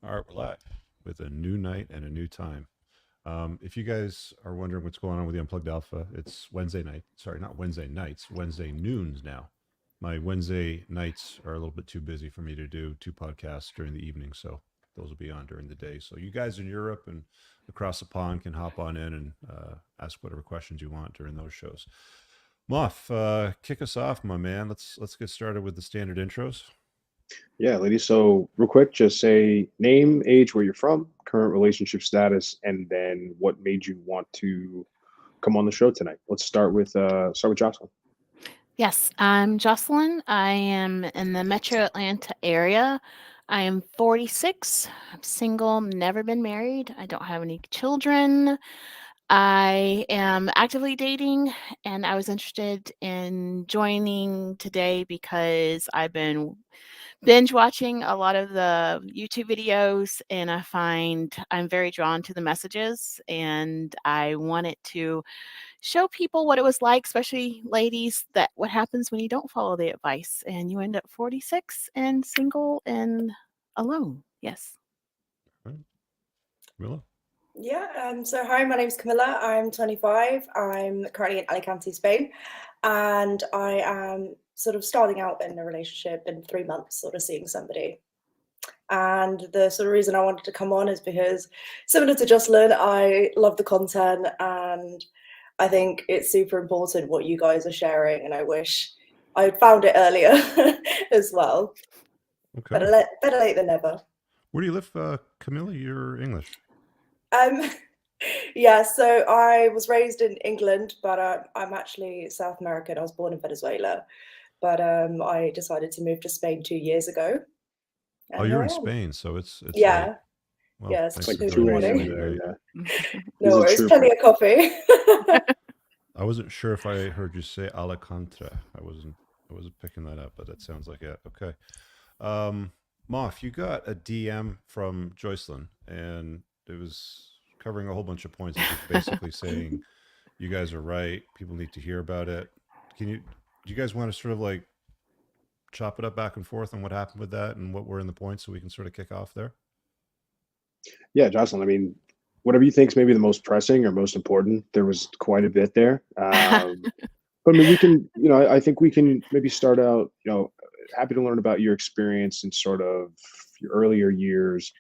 All right, we're live with a new night and a new time. If you guys are wondering what's going on with the Unplugged Alpha, it's Wednesday night. Sorry, not Wednesday nights, Wednesday noons now. My Wednesday nights are a little bit too busy for me to do two podcasts during the evening, so those will be on during the day. So you guys in Europe and across the pond can hop on in and ask whatever questions you want during those shows. Moff, kick us off, my man. Let's get started with the standard intros. Yeah, ladies. So, real quick, just say name, age, where you're from, current relationship status, and then what made you want to come on the show tonight. Let's start with Jocelyn. Yes, I'm Jocelyn. I am in the Metro Atlanta area. I am 46. I'm single, never been married. I don't have any children. I am actively dating, and I was interested in joining today because I've been binge watching a lot of the YouTube videos, and I find I'm very drawn to the messages, and I wanted to show people what it was like, especially ladies, that what happens when you don't follow the advice and you end up 46 and single and alone. Yes. Right. Camilla? Yeah, so hi, my name's Camilla. I'm 25. I'm currently in Alicante, Spain, and I am sort of starting out in a relationship in 3 months, sort of seeing somebody. And the sort of reason I wanted to come on is because, similar to Jocelyn, I love the content and I think it's super important what you guys are sharing, and I wish I had found it earlier as well. Okay. Better late than never. Where do you live, Camilla? You're English. Um, yeah, so I was raised in England, but I'm actually South American. I was born in Venezuela, but I decided to move to Spain 2 years ago. Oh, And you're here in I am. Spain, so it's Yeah, late. Well, yeah, thanks it's Like for two in the 2 joining us a.m. morning. late night. there. Yeah, he's No a worries, plenty trooper. of coffee. I wasn't sure if I heard you say Alicante. I wasn't picking that up, but that sounds like it. Okay. Moff, you got a DM from Joycelyn, and it was covering a whole bunch of points. It was basically saying you guys are right. People need to hear about it. Do you guys want to sort of like chop it up back and forth on what happened with that and what were in the points so we can sort of kick off there? Yeah, Jocelyn. I mean, whatever you think is maybe the most pressing or most important. There was quite a bit there. But I mean, we can, I think we can maybe start out, happy to learn about your experience in sort of your earlier years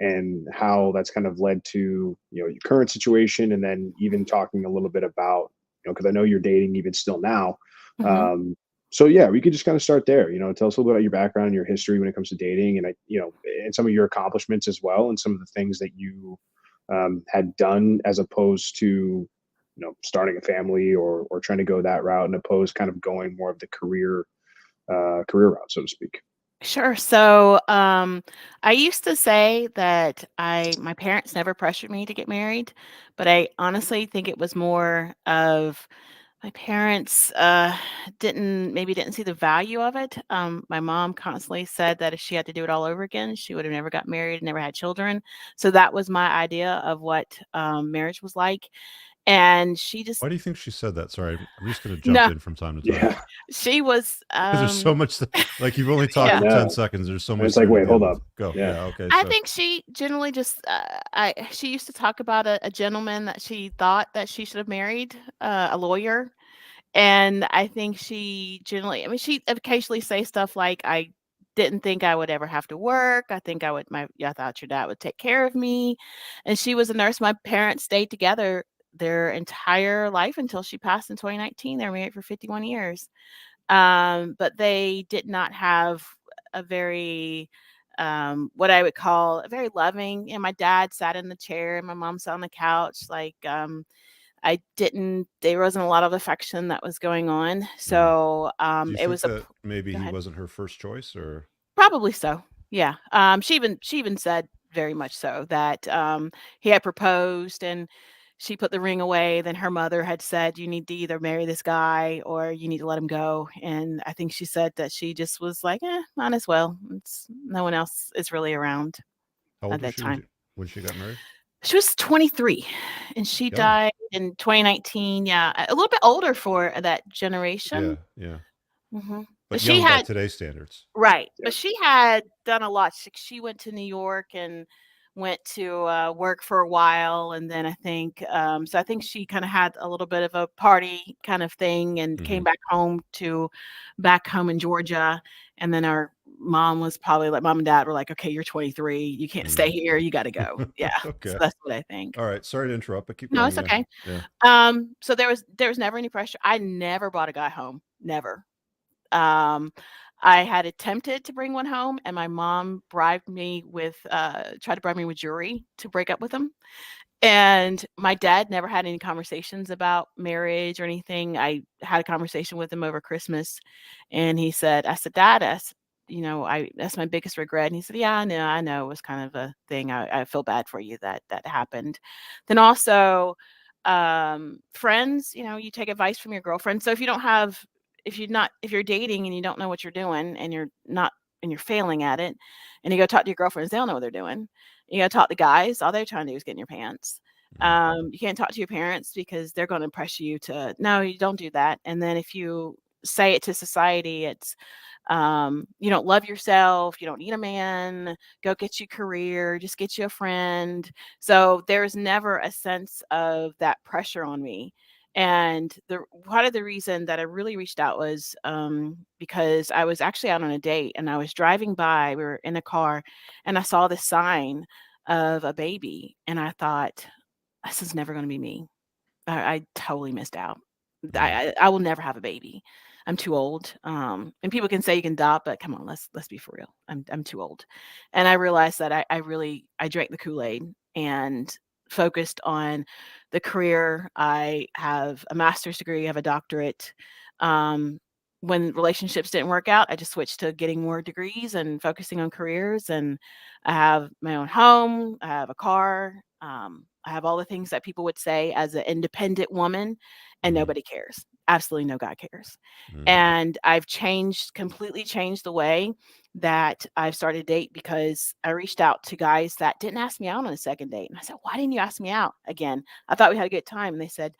and how that's kind of led to, your current situation. And then even talking a little bit about, because I know you're dating even still now. Mhm. So yeah, we could just kind of start there, tell us a little bit about your background and your history when it comes to dating and, and some of your accomplishments as well. And some of the things that you had done as opposed to starting a family or trying to go that route and opposed kind of going more of the career route, so to speak. Sure. So, I used to say that my parents never pressured me to get married, but I honestly think it was more of my parents didn't see the value of it. My mom constantly said that if she had to do it all over again, she would have never got married, never had children. So that was my idea of what marriage was like, and she just Why do you think she said that? Sorry, I'm just going to jump no, in from time to time Yeah, she was because there's so much. Like you've only talked I yeah. for 10 know. seconds. There's so And much it's like, there to wait, deal hold with. up. Go. Yeah. Yeah. Okay. I So think she generally just she used to talk about a gentleman that she thought that she should have married, a lawyer, and I think she generally, I mean, she occasionally say stuff like, "I didn't think I would ever have to work. I think I thought your dad would take care of me," and she was a nurse. My parents stayed together their entire life until she passed in 2019. They were married for 51 years, but they did not have a very what I would call a very loving. And my dad sat in the chair, and my mom sat on the couch. Like I didn't. There wasn't a lot of affection that was going on. mhm. So Do you it think was a that maybe go he ahead. wasn't her first choice, or Probably so. Yeah. She even said very much so that he had proposed and she put the ring away. Then her mother had said, "You need to either marry this guy or you need to let him go." And I think she said that she just was like, might as well. No one else is really around how old at was that she when time. she got married? She was 23 and she Young. died in 2019. Yeah. A little bit older for that Yeah. generation. Yeah. Hmm. But she young by had today's standards. right, Yeah. but she had done a lot. She went to New York and went to work for a while, and then I think so. I think she kind of had a little bit of a party kind of thing, and came back home in Georgia, and then our mom was probably like, mom and dad were like, okay, you're 23, you can't stay here, you got to go. Yeah, Okay. so that's what I think. All right. Sorry to interrupt, but keep No, going. it's okay. Yeah. So there was never any pressure. I never brought a guy home, never. I had attempted to bring one home, and my mom tried to bribe me with jewelry to break up with him. And my dad never had any conversations about marriage or anything. I had a conversation with him over Christmas, and I said, Dad, that's my biggest regret. And he said, yeah, I know it was kind of a thing. I feel bad for you that happened. Then also, friends, you take advice from your girlfriend. So if you're dating and you don't know what you're doing, and you're failing at it, and you go talk to your girlfriends, they don't know what they're doing. You got to talk to guys. All they're trying to do is get in your pants. You can't talk to your parents because they're going to press you to, no, you don't do that. And then if you say it to society, it's, you don't love yourself. You don't need a man. Go get you a career. Just get you a friend. So there's never a sense of that pressure on me. And part of the reason that I really reached out was because I was actually out on a date, and I was driving by. We were in a car, and I saw this sign of a baby, and I thought, this is never going to be me. I totally missed out. I will never have a baby. I'm too old. And people can say you can adopt, but come on, let's be for real. I'm too old. And I realized that I drank the Kool-Aid and focused on the career. I have a master's degree, I have a doctorate. When relationships didn't work out, I just switched to getting more degrees and focusing on careers. And I have my own home. I have a car. I have all the things that people would say as an independent woman, and nobody cares. Absolutely no guy cares. And I've completely changed the way that I've started to date, because I reached out to guys that didn't ask me out on a second date. And I said, why didn't you ask me out again? I thought we had a good time. And they said,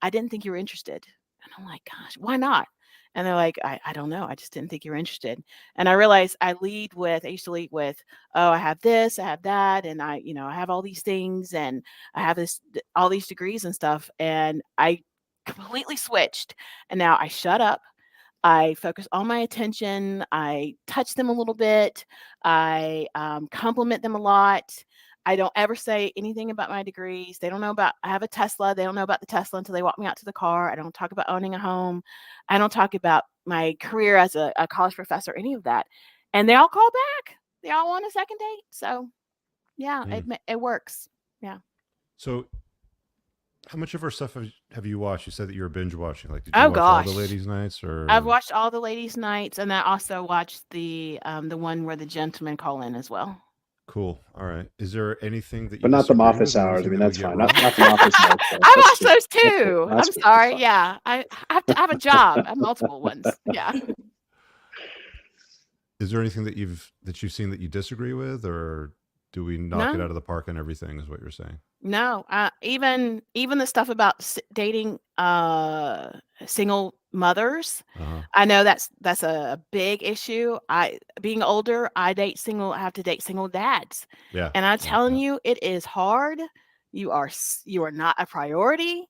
I didn't think you were interested. And I'm like, gosh, why not? And they're like, I don't know. I just didn't think you were interested. And I realized I used to lead with, oh, I have this, I have that. And I have all these things, and I have all these degrees and stuff. And I completely switched. And now I shut up. I focus all my attention. I touch them a little bit. I compliment them a lot. I don't ever say anything about my degrees. They don't know I have a Tesla. They don't know about the Tesla until they walk me out to the car. I don't talk about owning a home. I don't talk about my career as a college professor, any of that. And they all call back. They all want a second date. So yeah, it works. Yeah. So how much of her stuff have you watched? You said that you were binge watching. Like, did you watch all the ladies' nights, or? I've watched all the ladies' nights, and I also watched the one where the gentlemen call in as well. Cool. All right. Is there anything that you But not the disagree office with, or hours. I anything mean, that we that's get fine. wrong? Not the office hours. I watch those too. That's I'm fine. sorry. Yeah, I have to have a job. I have multiple ones. Yeah. Is there anything that you've seen that you disagree with, or do we knock it No. out of the park on everything? Is what you're saying? No, even the stuff about dating single mothers. I know that's a big issue. Being older, I have to date single dads. Yeah. And I'm telling you, it is hard. You are not a priority.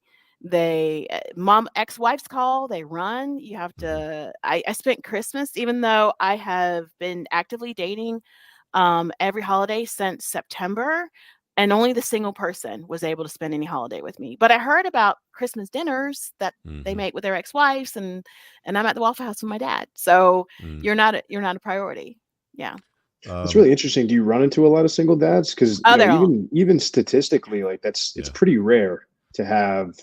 Ex-wives call, they run. You have to. I spent Christmas, even though I have been actively dating every holiday since September, and only the single person was able to spend any holiday with me. But I heard about Christmas dinners that they make with their ex-wives, and I'm at the Waffle House with my dad. So you're not a priority. Yeah. It's really interesting. Do you run into a lot of single dads? Because even statistically, like it's pretty rare to have.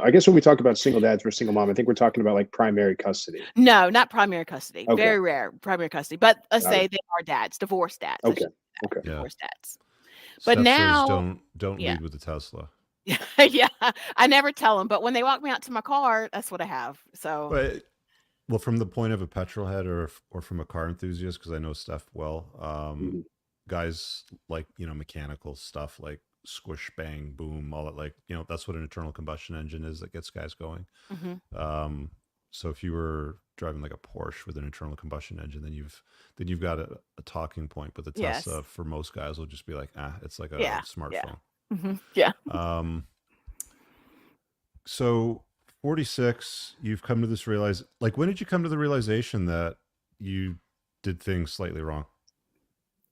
I guess when we talk about single dads versus single mom, I think we're talking about like primary custody. No, not primary custody. Okay. Very rare primary custody. But let's say they are dads, divorced dads. Okay. Divorced dads. Steph But now, says don't lead with the Tesla. Yeah, I never tell them. But when they walk me out to my car, that's what I have. So. Well, from the point of a petrol head or from a car enthusiast, because I know Steph well, guys like mechanical stuff like squish, bang, boom, all that, like that's what an internal combustion engine is that gets guys going. So if you were driving like a Porsche with an internal combustion engine, then you've got a talking point. But the Tesla, Yes. for most guys, will just be like, it's like a Yeah. smartphone. Yeah. So 46, you've come to this when did you come to the realization that you did things slightly wrong?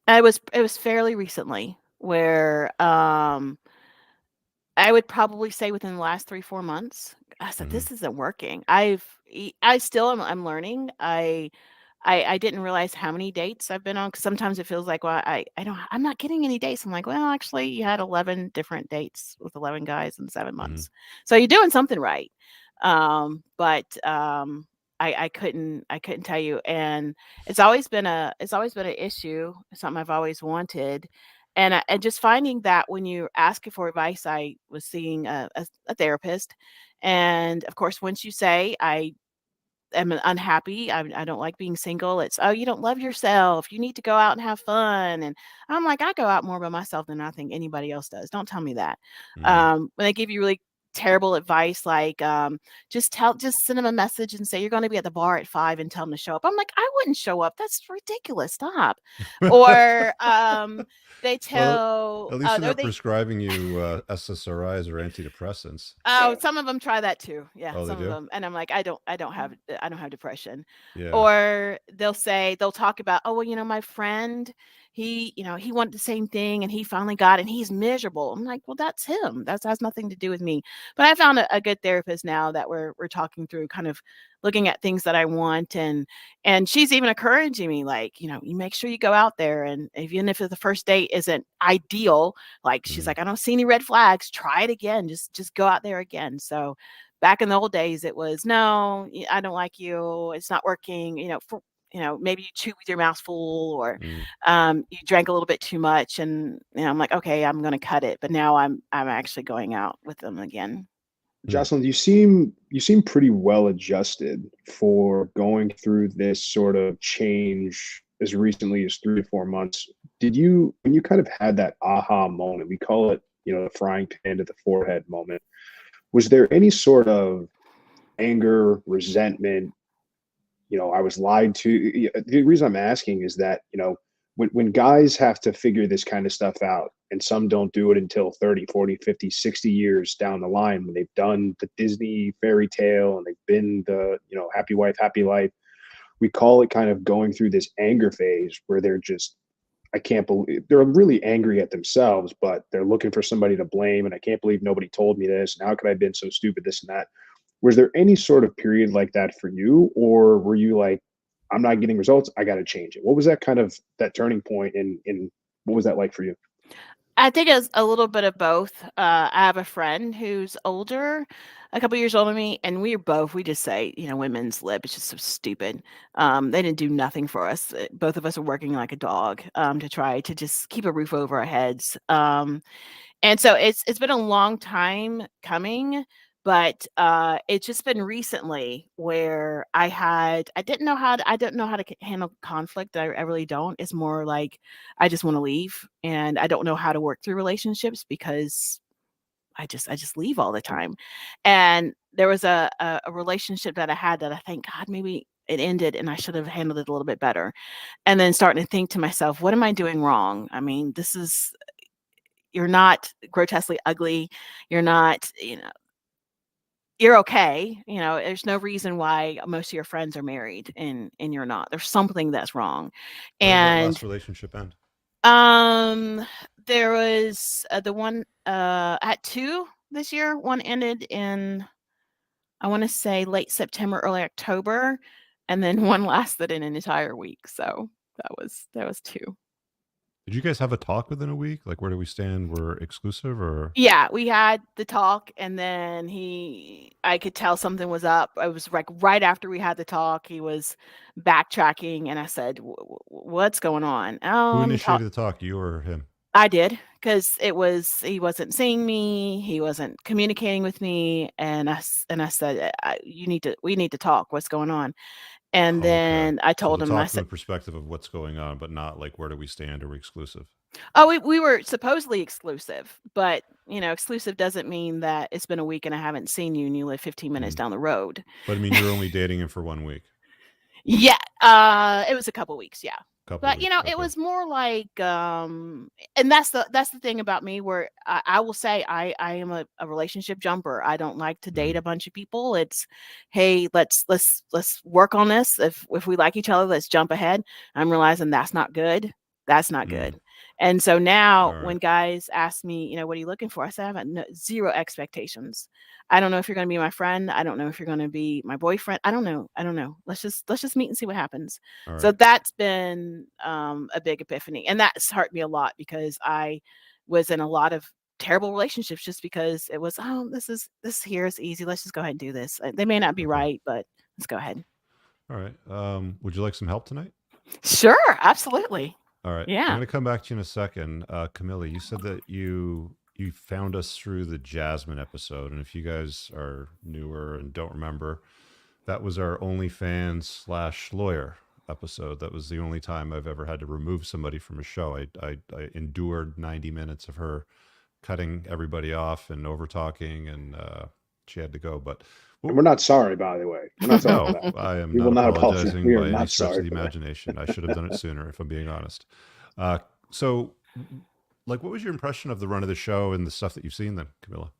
It was fairly recently where I would probably say within the last 3-4 months, I said, this isn't working. I still am, I'm learning. I didn't realize how many dates I've been on, because sometimes it feels like, well, I'm not getting any dates. I'm like, well, actually, you had 11 different dates with 11 guys in 7 months. So you're doing something right. But I couldn't tell you. And it's always been an issue, something I've always wanted. And just finding that when you're asking for advice, I was seeing a therapist. And of course, once you say, I am unhappy, I don't like being single, it's, oh, you don't love yourself, you need to go out and have fun. And I'm like, I go out more by myself than I think anybody else does. Don't tell me that. When they give you really terrible advice, like just send them a message and say you're going to be at the bar at 5 and tell them to show up. I'm like, I wouldn't show up. That's ridiculous. Stop. Or they tell, well, at least they're not they, prescribing you SSRIs or antidepressants. oh, some of them try that too. Yeah, Oh, some they of do? them. And I'm like, I don't have depression. Yeah. Or they'll talk about, oh, well, my friend, he wanted the same thing and he finally got it and he's miserable. I'm like, well, that's him. That has nothing to do with me. But I found a good therapist now that we're talking through, kind of looking at things that I want, and she's even encouraging me, like, you make sure you go out there, and even if the first date isn't ideal, like, she's like, I don't see any red flags, try it again, just go out there again. So back in the old days, it was, no, I don't like you, it's not working, maybe you chew with your mouth full, or you drank a little bit too much, and I'm like, okay, I'm going to cut it. But now I'm actually going out with them again. Jocelyn, you seem pretty well adjusted for going through this sort of change as recently as 3 to 4 months. When you kind of had that aha moment, we call it, the frying pan to the forehead moment, was there any sort of anger, resentment, I was lied to? The reason I'm asking is that, when guys have to figure this kind of stuff out, and some don't do it until 30, 40, 50, 60 years down the line, when they've done the Disney fairy tale and they've been the, happy wife, happy life, we call it kind of going through this anger phase where they're just, I can't believe, they're really angry at themselves, but they're looking for somebody to blame. And I can't believe nobody told me this. And how could I have been so stupid, this and that? Was there any sort of period like that for you? Or were you like, I'm not getting results, I got to change it? What was that kind of that turning point, and what was that like for you? I think it's a little bit of both. I have a friend who's older, a couple years older than me, and we just say, women's lib is just so stupid. They didn't do nothing for us. Both of us are working like a dog to try to just keep a roof over our heads. And so it's been a long time coming, but it's just been recently where I don't know how to handle conflict. I really don't. It's more like I just want to leave, and I don't know how to work through relationships because I just leave all the time. And there was a relationship that I had that I think, God, maybe it ended and I should have handled it a little bit better. And then starting to think to myself, what am I doing wrong? I mean, you're not grotesquely ugly. You're not, you're okay. There's no reason why most of your friends are married and you're not. There's something that's wrong. Where did that And last relationship end? there was the one at 2 this year. One ended in, I want to say, late September, early October, and then one lasted an entire week. So that was 2. Did you guys have a talk within a week? Like, where do we stand? We're exclusive, or? Yeah, we had the talk, and then I could tell something was up. I was like, right after we had the talk, he was backtracking, and I said, what's going on? Who initiated the talk, you or him? I did, because he wasn't seeing me, he wasn't communicating with me, and I said, we need to talk. What's going on? And then I told him, talk I from said, the perspective of what's going on, but not like, where do we stand? Are we exclusive? Oh, we were supposedly exclusive, but exclusive doesn't mean that it's been a week and I haven't seen you and you live 15 minutes down the road. But I mean, you're only dating him for 1 week. Yeah, it was a couple weeks, yeah. But Weeks, it was more like, and that's the thing about me, where I will say I am a relationship jumper. I don't like to date a bunch of people. It's, hey, let's work on this. If we like each other, let's jump ahead. I'm realizing that's not good. That's not good. And so now when guys ask me, what are you looking for? I say I have zero expectations. I don't know if you're going to be my friend. I don't know if you're going to be my boyfriend. I don't know. Let's just meet and see what happens. So that's been a big epiphany, and that's hurt me a lot because I was in a lot of terrible relationships just because it was, this here is easy. Let's just go ahead and do this. They may not be right, but let's go ahead. All right. Would you like some help tonight? Sure, absolutely. All right. Yeah. I'm going to come back to you in a second. Camilla, you said that you found us through the Jasmine episode. And if you guys are newer and don't remember, that was our OnlyFans/lawyer episode. That was the only time I've ever had to remove somebody from a show. I endured 90 minutes of her cutting everybody off and over talking, and she had to go. But we're not sorry, by the way. We're not sorry no, I am we not will not apologizing apologize. We are by any not stretch sorry of the for that. imagination. I should have done it sooner, if I'm being honest. So, like, what was your impression of the run of the show and the stuff that you've seen then, Camilla?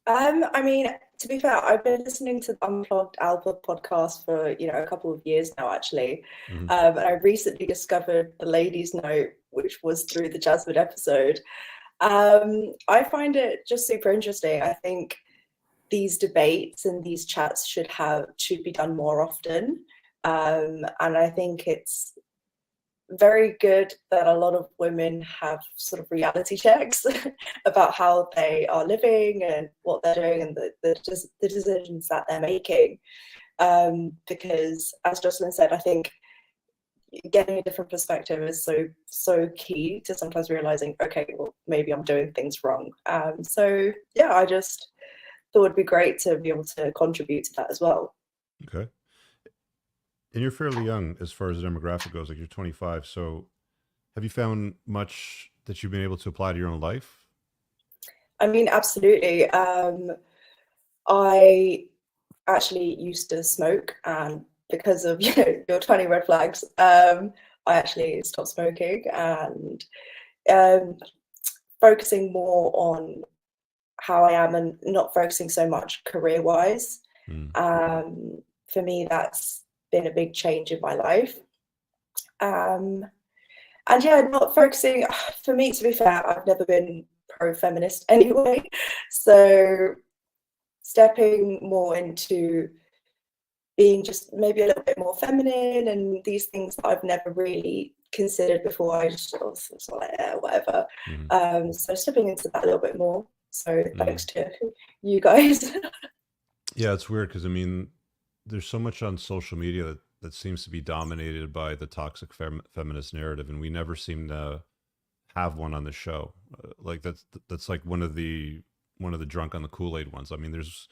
I mean, to be fair, I've been listening to the Unplugged Alpha podcast for, a couple of years now, actually. And I recently discovered the Ladies' Note, which was through the Jasmine episode. I find it just super interesting. I think these debates and these chats should be done more often. And I think it's very good that a lot of women have sort of reality checks about how they are living and what they're doing and the decisions that they're making. Because, as Jocelyn said, I think getting a different perspective is so key to sometimes realizing, okay, well, maybe I'm doing things wrong. So yeah, I just thought it'd be great to be able to contribute to that as well. Okay. And you're fairly young as far as the demographic goes, like you're 25. So have you found much that you've been able to apply to your own life? I mean, absolutely. I actually used to smoke, and because of your 20 red flags, I actually stopped smoking and focusing more on how I am and not focusing so much career-wise. For me, that's been a big change in my life. And yeah, not focusing, for me, to be fair, I've never been pro-feminist anyway. So stepping more into being just maybe a little bit more feminine and these things that I've never really considered before. I just was like, yeah, whatever. So stepping into that a little bit more. So thanks to you guys. Yeah, it's weird because, I mean, there's so much on social media that seems to be dominated by the toxic feminist narrative, and we never seem to have one on the show. Like that's like one of the drunk on the Kool-Aid ones. I mean, there's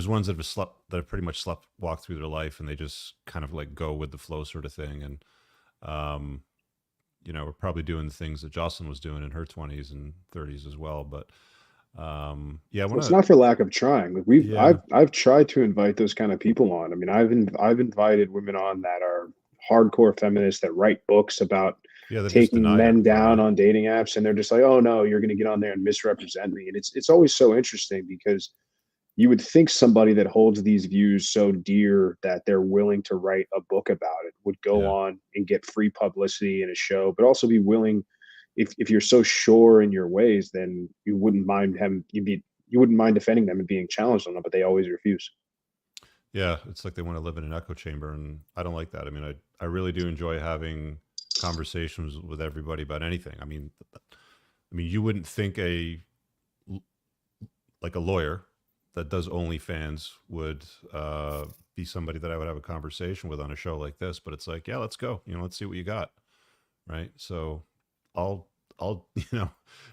ones that have pretty much walked through their life, and they just kind of like go with the flow sort of thing. And we're probably doing the things that Jocelyn was doing in her 20s and 30s as well. But yeah, it's not for lack of trying. Like I've tried to invite those kind of people on. I mean, I've invited women on that are hardcore feminists that write books about taking men down on dating apps, and they're just like, oh no, you're going to get on there and misrepresent me. And it's always so interesting because you would think somebody that holds these views so dear that they're willing to write a book about it would go on and get free publicity in a show, but also be willing. If you're so sure in your ways, then you wouldn't mind you wouldn't mind defending them and being challenged on them, but they always refuse. Yeah, it's like they want to live in an echo chamber, and I don't like that. I mean, I really do enjoy having conversations with everybody about anything. I mean, you wouldn't think a lawyer that does OnlyFans would be somebody that I would have a conversation with on a show like this, but it's like, yeah, let's go. Let's see what you got, right? So I'll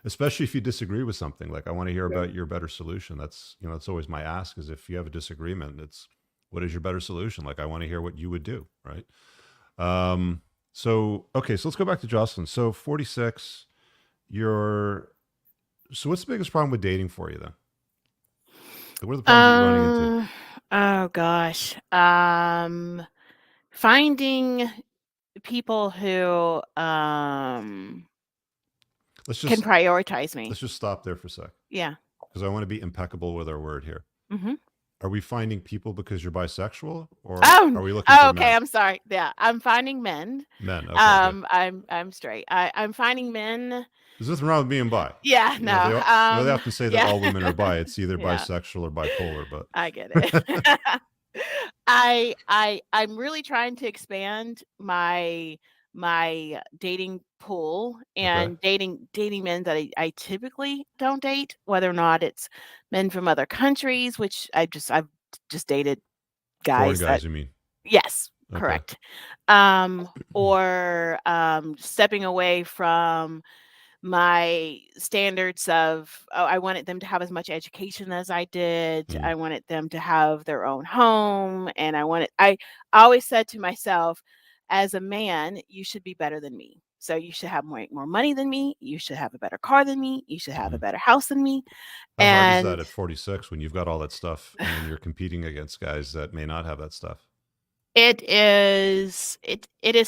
especially if you disagree with something, like I want to hear about your better solution. That's that's always my ask, is if you have a disagreement, it's what is your better solution? Like I want to hear what you would do, right? So okay, so let's go back to Jocelyn. So 46, So what's the biggest problem with dating for you then? What are the problems that you're running into? Oh gosh. Finding people who Let's can just prioritize me. let's just stop there for a sec, Yeah. because I want to be impeccable with our word here. Mm-hmm. Are we finding people because you're bisexual, or Oh, are we looking for okay. men? I'm sorry. Yeah, I'm finding men. Men. Okay. Good. I'm straight. I'm finding men. There's nothing wrong with being bi. Yeah, You know, no. they often say that yeah. all women are bi. It's either Yeah. bisexual or bipolar, but I get it. I'm really trying to expand my dating pool and dating men that I typically don't date, whether or not it's men from other countries, which I've just dated foreign guys that guys, you mean? yes, Okay. correct. Or stepping away from my standards of I wanted them to have as much education as I did. Mm. I wanted them to have their own home, and I always said to myself, as a man, you should be better than me. So you should have more money than me. You should have a better car than me. You should have a better house than me. How hard is that And at 46 when you've got all that stuff and then you're competing against guys that may not have that stuff? it is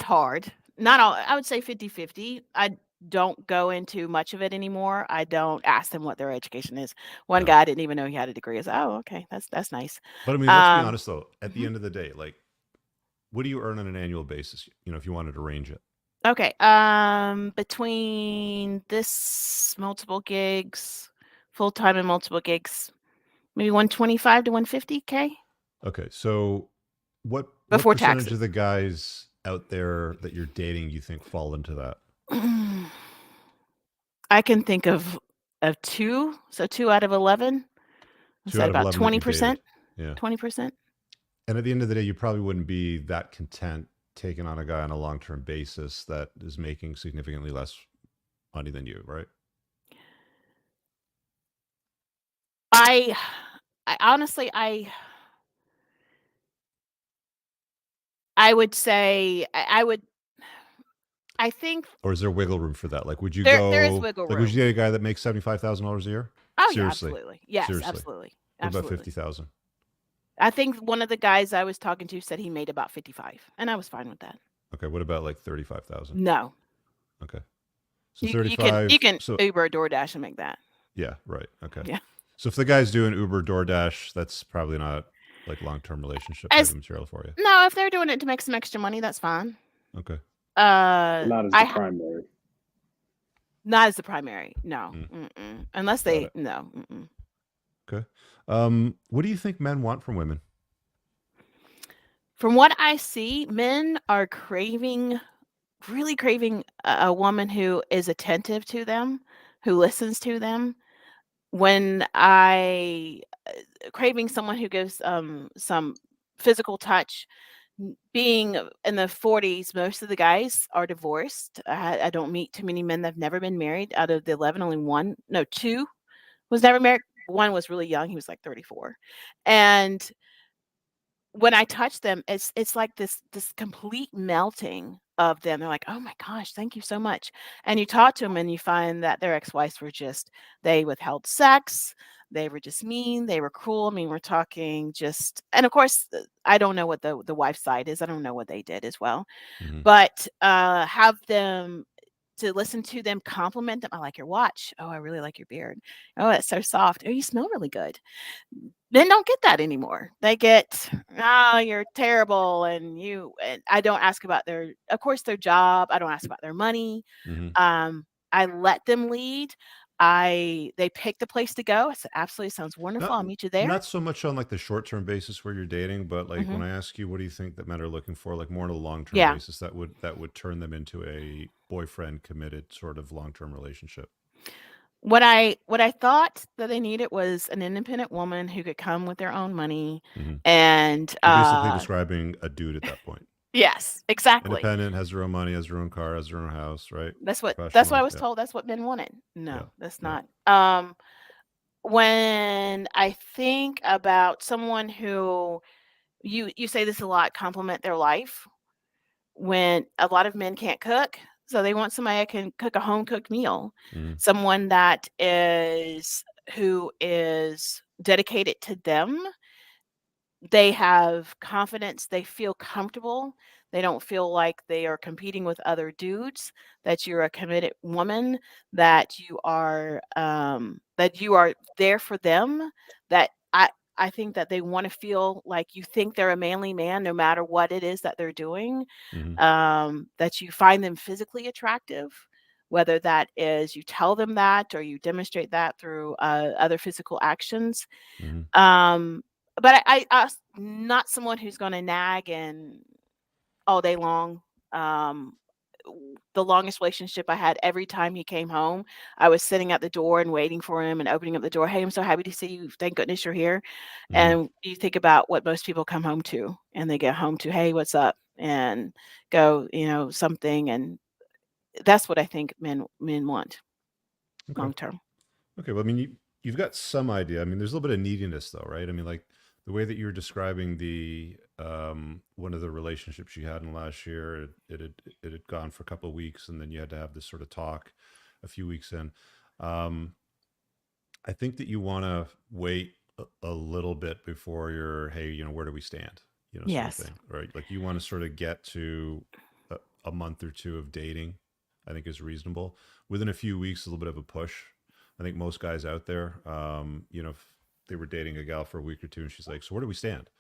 hard. Not all, I would say 50-50. I don't go into much of it anymore. I don't ask them what their education is. One No. guy didn't even know he had a degree. I was like, oh, okay, that's nice. But I mean, let's be honest though. At mhm. the end of the day, like, what do you earn on an annual basis? You know, if you wanted to range it. Okay. Between this multiple gigs, full time and multiple gigs, maybe 125 to 150K Okay, so what before percentage taxes. of the guys out there that you're dating you think fall into that? I can think of 2. So 2 out of 11. Is 2 that out of about 11 that you dated. 20%? Yeah. 20%? And at the end of the day, you probably wouldn't be that content taking on a guy on a long-term basis that is making significantly less money than you, right? I honestly, I would say I think Or is there wiggle room for that? Like, would you there is go? wiggle Like, would you room. date a guy that makes $75,000 a year? Oh yeah, Seriously, absolutely. Yes, seriously. absolutely. What about Absolutely. 50,000? I think one of the guys I was talking to said he made about 55, and I was fine with that. Okay, what about like 35,000? No. Okay, so You 35. can So Uber or DoorDash and make that. yeah, right. Okay. Yeah. So if the guy's doing Uber, DoorDash, that's probably not like long-term relationship type of material for you. No, if they're doing it to make some extra money, that's fine. Okay. But not as the primary. Not as the primary. No. Unless Got they it. no. Okay. What do you think men want from women? From what I see, men are really craving a woman who is attentive to them, who listens to them. When craving someone who gives some physical touch. Being in the 40s, most of the guys are divorced. I don't meet too many men that have never been married. Out of the 11, only 2 was never married. One was really young. He was like 34. And when I touch them, it's like this complete melting of them. They're like, "Oh my gosh, thank you so much." And you talk to them and you find that their ex-wives were they withheld sex, they were just mean, they were cruel. I mean, we're talking just, and of course, I don't know what the wife's side is. I don't know what they did as well. But have them to listen to them compliment them. I like your watch. Oh, I really like your beard. Oh, it's so soft. Oh, you smell really good. Men don't get that anymore. They get, oh, you're terrible. And I don't ask about of course, their job. I don't ask about their money. I let them lead. They pick the place to go. I said, absolutely, sounds wonderful. I'll meet you there. Not so much on like the short-term basis where you're dating, but like when I ask you, what do you think that men are looking for, like more on a long-term basis that would turn them into a boyfriend committed sort of long-term relationship? What I thought that they needed was an independent woman who could come with their own money and You're basically describing a dude at that point. Yes, exactly. Independent, has their own money, has their own car, has their own house, right? That's what I was told. That's what men wanted. No, that's not. When I think about someone who you say this a lot, compliment their life. When a lot of men can't cook, So they want somebody that can cook a home cooked meal, Mhm. someone that who is dedicated to them. They have confidence, they feel comfortable, they don't feel like they are competing with other dudes, that you're a committed woman, that you are there for them, that I think that they wanna feel like you think they're a manly man no matter what it is that they're doing, Mhm. that you find them physically attractive, whether that is you tell them that or you demonstrate that through, other physical actions. Mhm. Um, but not someone who's gonna nag and all day long. The longest relationship I had, every time he came home, I was sitting at the door and waiting for him and opening up the door. "Hey, I'm so happy to see you. Thank goodness you're here." Mhm. And you think about what most people come home to, and they get home to, "Hey, what's up?" And go, something, and that's what I think men want Okay. long term. Okay. Well, I mean, you've got some idea. I mean, there's a little bit of neediness, though, right? I mean, like the way that you were describing the one of the relationships you had in last year, it had gone for a couple of weeks, and then you had to have this sort of talk a few weeks in. Um, I think that you want to wait a little bit before you're, hey, where do we stand? Sort of Yes. thing, right? Like you want to sort of get to a month or two of dating, I think is reasonable. Within a few weeks, a little bit of a push. I think most guys out there, if they were dating a gal for a week or two and she's like, so where do we stand?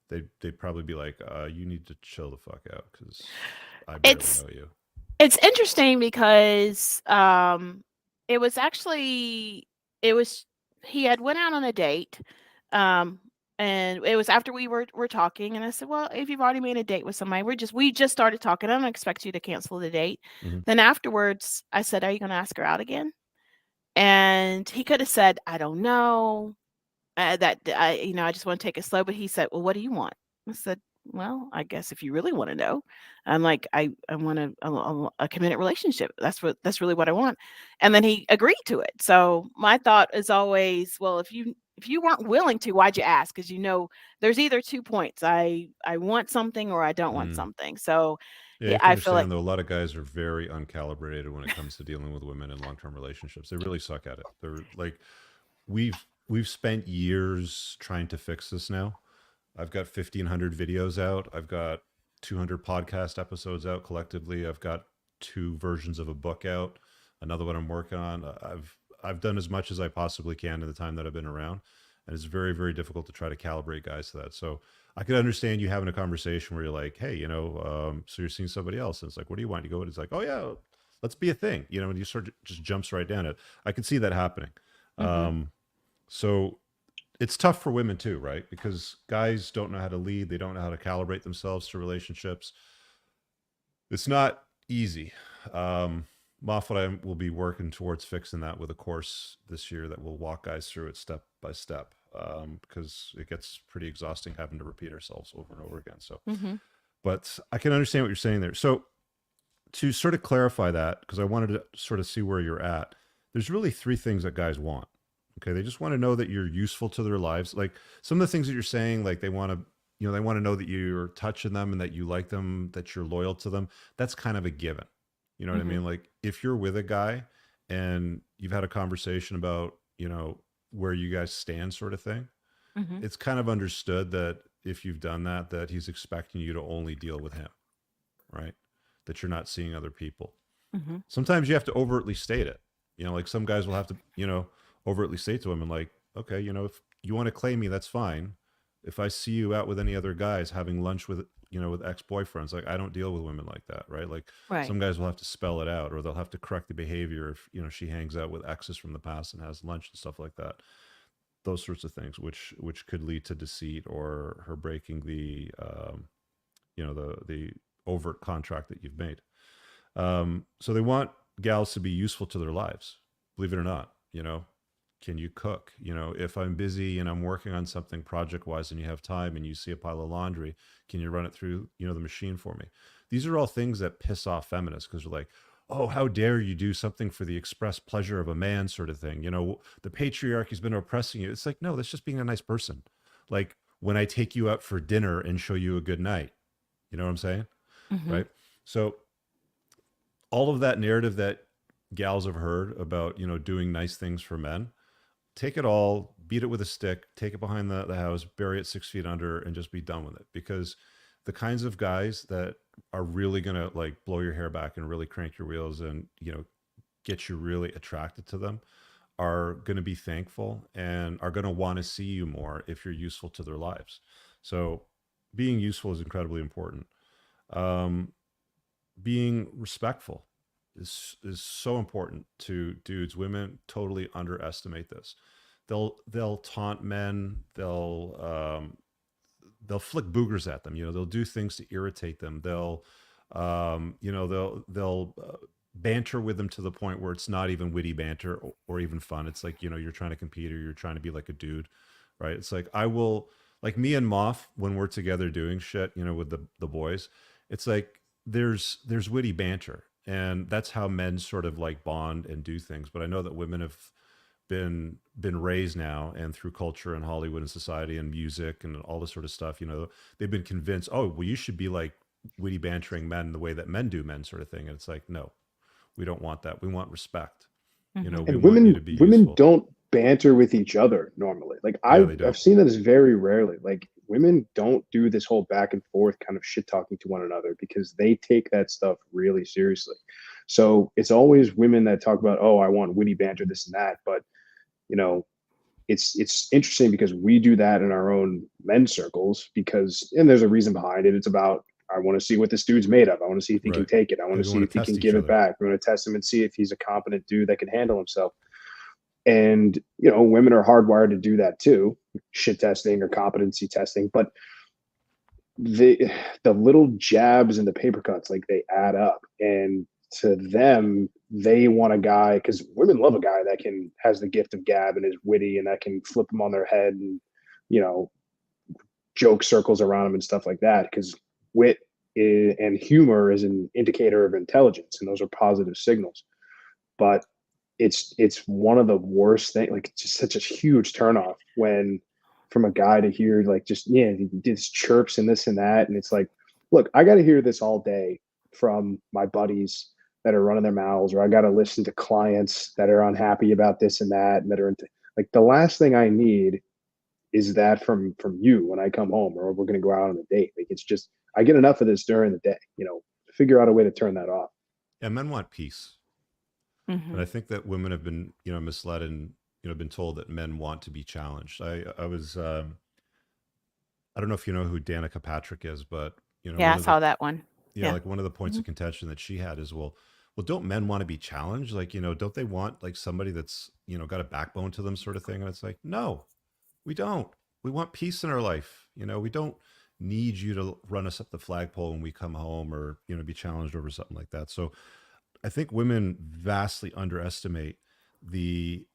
They'd probably be like, you need to chill the fuck out because I barely It's know you. It's interesting because, it was actually it was he had went out on a date, um, and it was after we were talking, and I said, "Well, if you've already made a date with somebody, we just started talking. I don't expect you to cancel the date." Hmm. Then afterwards, I said, "Are you gonna ask her out again?" And he could have said, "I don't know, I just wanna take it slow," but he said, "Well, what do you want?" I said, "Well, I guess if you really wanna know." I'm like, "I want a committed relationship. That's really what I want." And then he agreed to it. So, my thought is always, well, if you weren't willing to, why'd you ask? Because there's either 2 points. I want something or I don't want Mm. something. So, Yeah, you have to I feel like understand though, a lot of guys are very uncalibrated when it comes to dealing with women in long-term relationships. They really suck at it. They're like, we've spent years trying to fix this now. I've got 1,500 videos out. I've got 200 podcast episodes out collectively. I've got 2 versions of a book out. Another one I'm working on. I've done as much as I possibly can in the time that I've been around, and it's very very difficult to try to calibrate guys to that. So I can understand you having a conversation where you're like, hey, so you're seeing somebody else, and it's like, what do you want? You go, and it's like, oh yeah, let's be a thing, and you sort of just jumps right down it. I can see that happening. Mhm, So it's tough for women too, right? Because guys don't know how to lead, they don't know how to calibrate themselves to relationships. It's not easy. Moff and I will be working towards fixing that with a course this year that will walk guys through it step by step, because it gets pretty exhausting having to repeat ourselves over and over again. So, mhm, but I can understand what you're saying there. So to sort of clarify that, because I wanted to sort of see where you're at, there's really 3 things that guys want. Okay. They just want to know that you're useful to their lives. Like some of the things that you're saying, like they want to know that you're touching them and that you like them, that you're loyal to them. That's kind of a given. You know what I mhm, mean? Like if you're with a guy and you've had a conversation about, where you guys stand sort of thing, mhm, it's kind of understood that if you've done that, that he's expecting you to only deal with him, right? That you're not seeing other people. mhm, Sometimes you have to overtly state it. Like some guys will have to, overtly state to women, like, okay, if you want to claim me, that's fine. If I see you out with any other guys having lunch with, with ex-boyfriends, like I don't deal with women like that, right? Like right. some guys will have to spell it out, or they'll have to correct the behavior if, she hangs out with exes from the past and has lunch and stuff like that. Those sorts of things, which could lead to deceit or her breaking the, the overt contract that you've made. So they want gals to be useful to their lives, believe it or not. Can you cook? If I'm busy and I'm working on something project wise and you have time and you see a pile of laundry, can you run it through, the machine for me? These are all things that piss off feminists because they're like, oh, how dare you do something for the express pleasure of a man, sort of thing. The patriarchy's been oppressing you. It's like, no, that's just being a nice person. Like when I take you out for dinner and show you a good night, you know what I'm saying? Mhm, Right. So all of that narrative that gals have heard about, you know, doing nice things for men, take it all, beat it with a stick, take it behind the house, bury it 6 feet under, and just be done with it. Because the kinds of guys that are really gonna like blow your hair back and really crank your wheels and, you know, get you really attracted to them are going to be thankful and are going to want to see you more if you're useful to their lives. So being useful is incredibly important. Um, being respectful is so important to dudes. Women totally underestimate this. They'll taunt men. They'll flick boogers at them. You know, they'll do things to irritate them. You know, they'll banter with them to the point where it's not even witty banter or even fun. It's like, you know, you're trying to compete or you're trying to be like a dude, right? It's like I will, like me and Moff when we're together doing shit, you know, with the boys. It's like there's witty banter, and that's how men sort of like bond and do things. But I know that women have been raised now, and through culture and Hollywood and society and music and all this sort of stuff, you know, they've been convinced, oh well, you should be like witty bantering men the way that men do men, sort of thing. And it's like, no, we don't want that. We want respect. You know, we And want you to be women useful. don't banter with each other normally. Like Yeah, they don't. I've seen this very rarely. Like women don't do this whole back and forth kind of shit talking to one another because they take that stuff really seriously. So it's always women that talk about, oh, I want witty banter, this and that. But you know, it's interesting because we do that in our own men's circles because, and there's a reason behind it. It's about, I want to see what this dude's made of. I want to see if he can Right. take it. I want We to see wanna if he test can each give it other. back. We want to test him and see if he's a competent dude that can handle himself. And, you know, women are hardwired to do that too, shit testing or competency testing. But the little jabs and the paper cuts, like they add up. And to them, they want a guy, because women love a guy that has the gift of gab and is witty and that can flip them on their head and, you know, joke circles around them and stuff like that. Because wit and humor is an indicator of intelligence, and those are positive signals. But it's one of the worst things. Like, it's just such a huge turnoff when from a guy to hear like just he did chirps and this and that, and it's like, look, I got to hear this all day from my buddies that are running their mouths, or I got to listen to clients that are unhappy about this and that, and that are into, like, the last thing I need is that from you when I come home, or we're going to go out on a date. Like, it's just, I get enough of this during the day. You know, figure out a way to turn that off. And men want peace. And I think that women have been, you know, misled and, you know, been told that men want to be challenged. I was, I don't know if you know who Danica Patrick is, but, you know, Yeah, one I of saw the, that one. yeah, like one of the points of contention that she had is, well, don't men want to be challenged? Like, you know, don't they want like somebody that's, you know, got a backbone to them, sort of thing? And it's like, no, we don't. We want peace in our life. You know, we don't need you to run us up the flagpole when we come home, or, you know, be challenged over something like that. So I think women vastly underestimate the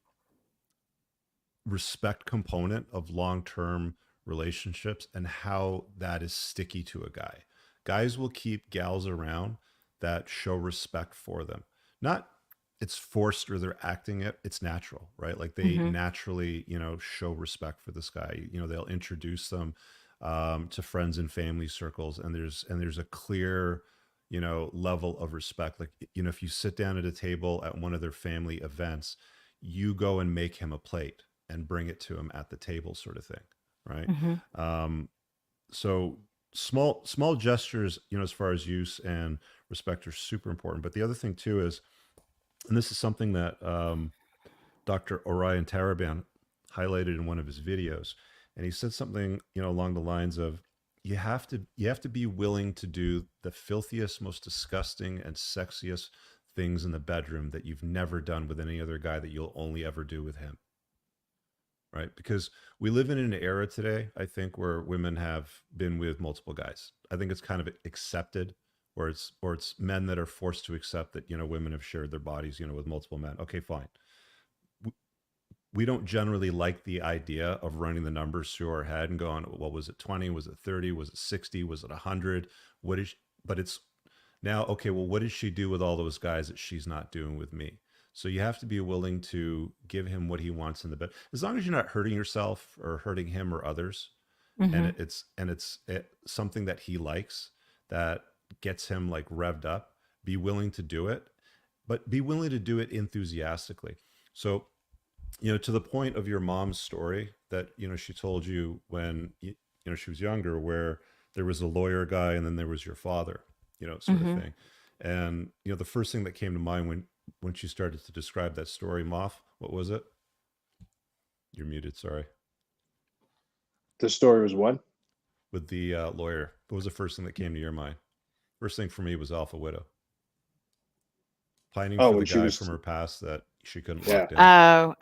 respect component of long-term relationships and how that is sticky to a guy. Guys will keep gals around that show respect for them. Not it's forced or they're acting it, it's natural, right? Like they naturally, you know, show respect for this guy. You know, they'll introduce them to friends and family circles, and there's a clear, you know, level of respect. Like, you know, if you sit down at a table at one of their family events, you go and make him a plate and bring it to him at the table, sort of thing, right? So small gestures, you know, as far as use and respect are super important. But the other thing too is, and this is something that Dr. Orion Taraban highlighted in one of his videos, and he said something, you know, along the lines of, you have to be willing to do the filthiest, most disgusting and sexiest things in the bedroom that you've never done with any other guy, that you'll only ever do with him. Right? Because we live in an era today, I think, where women have been with multiple guys. I think it's kind of accepted, or it's men that are forced to accept that, you know, women have shared their bodies, you know, with multiple men. Okay, fine. We don't generally like the idea of running the numbers through our head and going, well, was it 20? Was it 30? Was it 60? Was it 100? But it's now, okay, well, what did she do with all those guys that she's not doing with me? So you have to be willing to give him what he wants in the bed, as long as you're not hurting yourself or hurting him or others. And it's something that he likes, that gets him like revved up. be willing to do it, but be willing to do it enthusiastically. So, to the point of your mom's story that, she told you when, she was younger, where there was a lawyer guy and then there was your father, sort of thing. And, the first thing that came to mind when she started to describe that story, Moff, what was it? You're muted. Sorry. The story was what? With the lawyer. What was the first thing that came to your mind? First thing for me was Alpha Widow. Pining for the guy from her past that she couldn't lock down. Oh,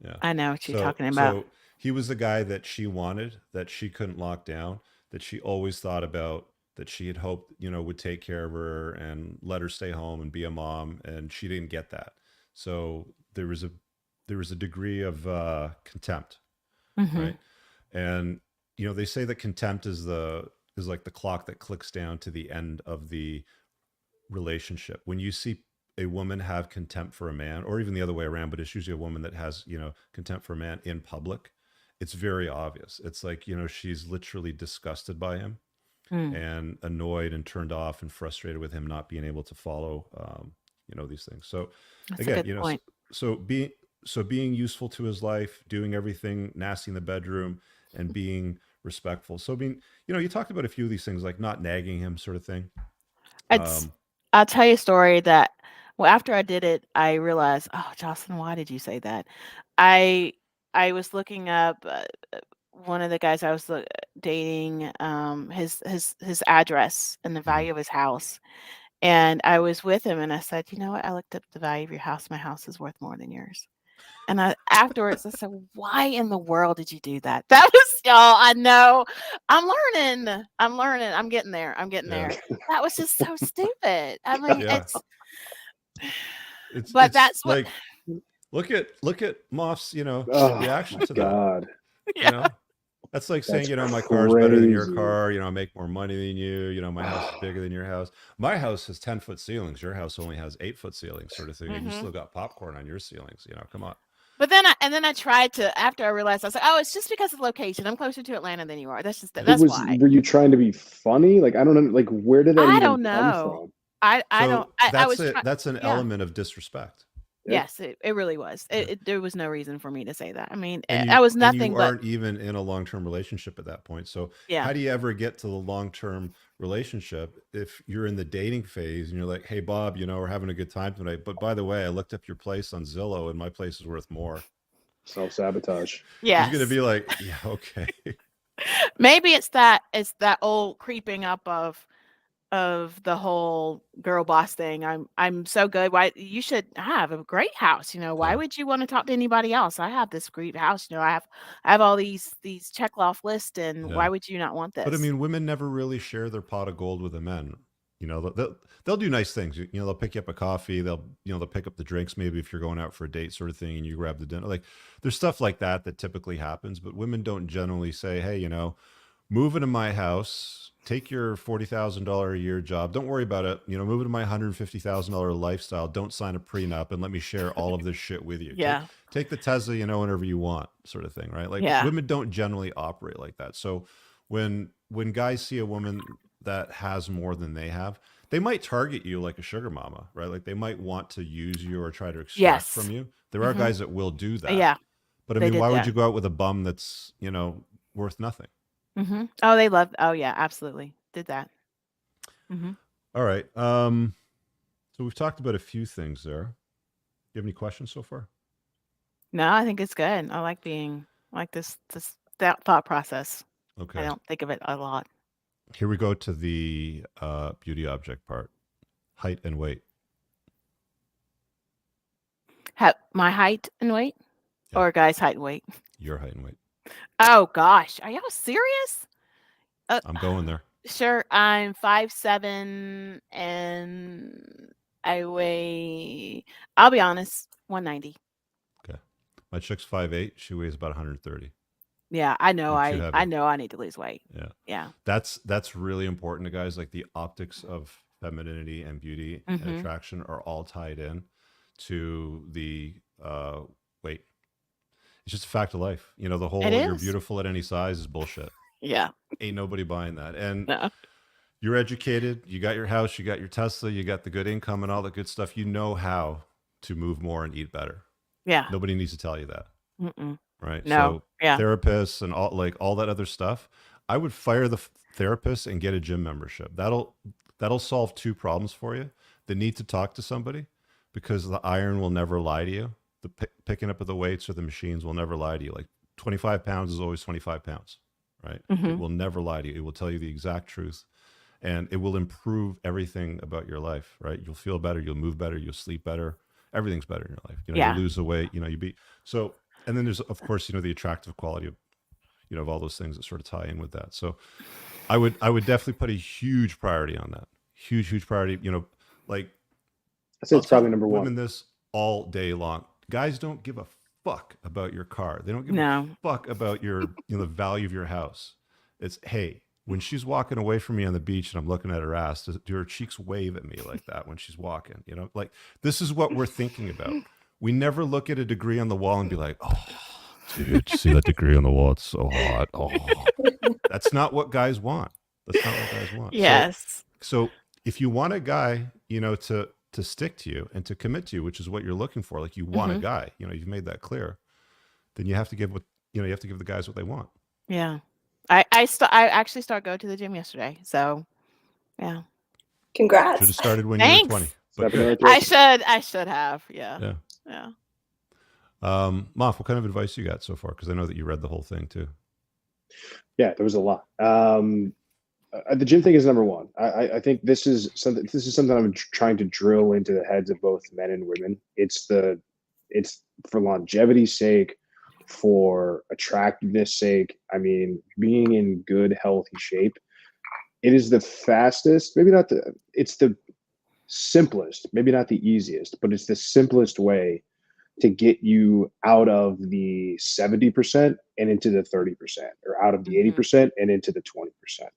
Yeah. I know what you're talking about. So he was the guy that she wanted, that she couldn't lock down, that she always thought about, that she had hoped, would take care of her and let her stay home and be a mom, and she didn't get that. So there was a degree of contempt, right? And they say that contempt is like the clock that clicks down to the end of the relationship. When you see a woman have contempt for a man, or even the other way around, but it's usually a woman that has, contempt for a man in public, it's very obvious. It's like, she's literally disgusted by him and annoyed and turned off and frustrated with him not being able to follow, these things. So That's again, a good point. so being useful to his life, doing everything nasty in the bedroom, and being respectful. So being, you talked about a few of these things, like not nagging him, sort of thing. I'll tell you a story that, well, after I did it, I realized, oh, Jocelyn, why did you say that? I was looking up one of the guys I was dating, his address and the value of his house, and I was with him, and I said, you know what? I looked up the value of your house. My house is worth more than yours. And afterwards, I said, why in the world did you do that? That was, y'all, I know. I'm learning. I'm getting there. there. That was just so stupid. I mean, but that's like, look at Moff's, reaction to God. that. That's like saying, my car's better than your car. I make more money than you. My house is bigger than your house. My house has 10-foot ceilings. Your house only has 8-foot ceilings, sort of thing. And you still got popcorn on your ceilings. Come on. But then I tried to, after I realized, I was like, oh, it's just because of location. I'm closer to Atlanta than you are. That's why. Were you trying to be funny? Like, I don't know. Like, where did that I even don't know. come from? That's an element of disrespect. Yes, it really was. There was no reason for me to say that. I mean, I was nothing but. You aren't even in a long-term relationship at that point. So how do you ever get to the long-term relationship if you're in the dating phase and you're like, hey, Bob, we're having a good time tonight, but by the way, I looked up your place on Zillow and my place is worth more. Self-sabotage. Yeah. He's going to be like, yeah, okay. Maybe it's that old creeping up of the whole girl boss thing. I'm so good. Why you should have a great house? Why would you want to talk to anybody else? I have this great house. I have all these check off lists, and why would you not want this? But I mean, women never really share their pot of gold with the men. They'll do nice things. They'll pick you up a coffee. They'll pick up the drinks. Maybe if you're going out for a date, sort of thing, and you grab the dinner. Like there's stuff like that typically happens. But women don't generally say, hey, move into my house, take your $40,000 a year job. Don't worry about it. Move into my $150,000 lifestyle. Don't sign a prenup and let me share all of this shit with you. Yeah. Take the Tesla, whenever you want, sort of thing, right? Like women don't generally operate like that. So when guys see a woman that has more than they have, they might target you like a sugar mama, right? Like they might want to use you or try to extract from you. There are guys that will do that. Yeah. But I mean, why would you go out with a bum that's, worth nothing? Oh, they love. Oh, yeah, absolutely. Did that. All right. So we've talked about a few things there. Do you have any questions so far? No, I think it's good. I like this thought process. Okay. I don't think of it a lot. Here we go to the beauty object part. Height and weight. My height and weight? Yeah. Or a guy's height and weight? Your height and weight. Oh, gosh. Are y'all serious? I'm going there. Sure. I'm 5'7", and I weigh, I'll be honest, 190. Okay. My chick's 5'8". She weighs about 130. Yeah, I know. You're too I know I need to lose weight. Yeah. That's really important to guys. Like the optics of femininity and beauty and attraction are all tied in to the weight. It's just a fact of life. The whole you're beautiful at any size is bullshit. Yeah. Ain't nobody buying that. And You're educated. You got your house. You got your Tesla. You got the good income and all the good stuff. You know how to move more and eat better. Yeah. Nobody needs to tell you that, Mm-mm. right? No. So Yeah. therapists and all that other stuff. I would fire the therapist and get a gym membership. That'll solve two problems for you: the need to talk to somebody, because the iron will never lie to you. The picking up of the weights or the machines will never lie to you. Like 25 pounds is always 25 pounds, right? It Mhm. will never lie to you. It will tell you the exact truth, and it will improve everything about your life, right? You'll feel better, you'll move better, you'll sleep better. Everything's better in your life. You know, Yeah. you lose the weight, you know, you be so, and then there's of course, you know, the attractive quality of, you know, of all those things that sort of tie in with that. So I would definitely put a huge priority on that. Huge priority. You know, like I'd say I'll it's probably tell number women one. this all day long. Guys don't give a fuck about your car. They don't give a No. fuck about your, you know, the value of your house. It's, hey, when she's walking away from me on the beach and I'm looking at her ass, do her cheeks wave at me like that when she's walking? You know, like this is what we're thinking about. We never look at a degree on the wall and be like, oh, dude, see that degree on the wall? It's so hot. Oh, that's not what guys want. That's not what guys want. Yes. So if you want a guy, you know, to stick to you and to commit to you, which is what you're looking for, like you want a Mhm. guy, you know, you've made that clear, then you have to give the guys what they want. Yeah. I actually started going to the gym yesterday. So yeah. Should Congrats. have started when you were Thanks. 20. But Step in the good. right direction. I should have. Yeah. Yeah. Yeah. Moff, what kind of advice you got so far? Because I know that you read the whole thing too. Yeah, there was a lot. The gym thing is number one. I think this is something I'm trying to drill into the heads of both men and women. It's for longevity's sake, for attractiveness sake. I mean, being in good, healthy shape. It is the fastest, it's the simplest, maybe not the easiest, but it's the simplest way to get you out of the 70% and into the 30%, or out of the Mhm. 80% and into the 20%.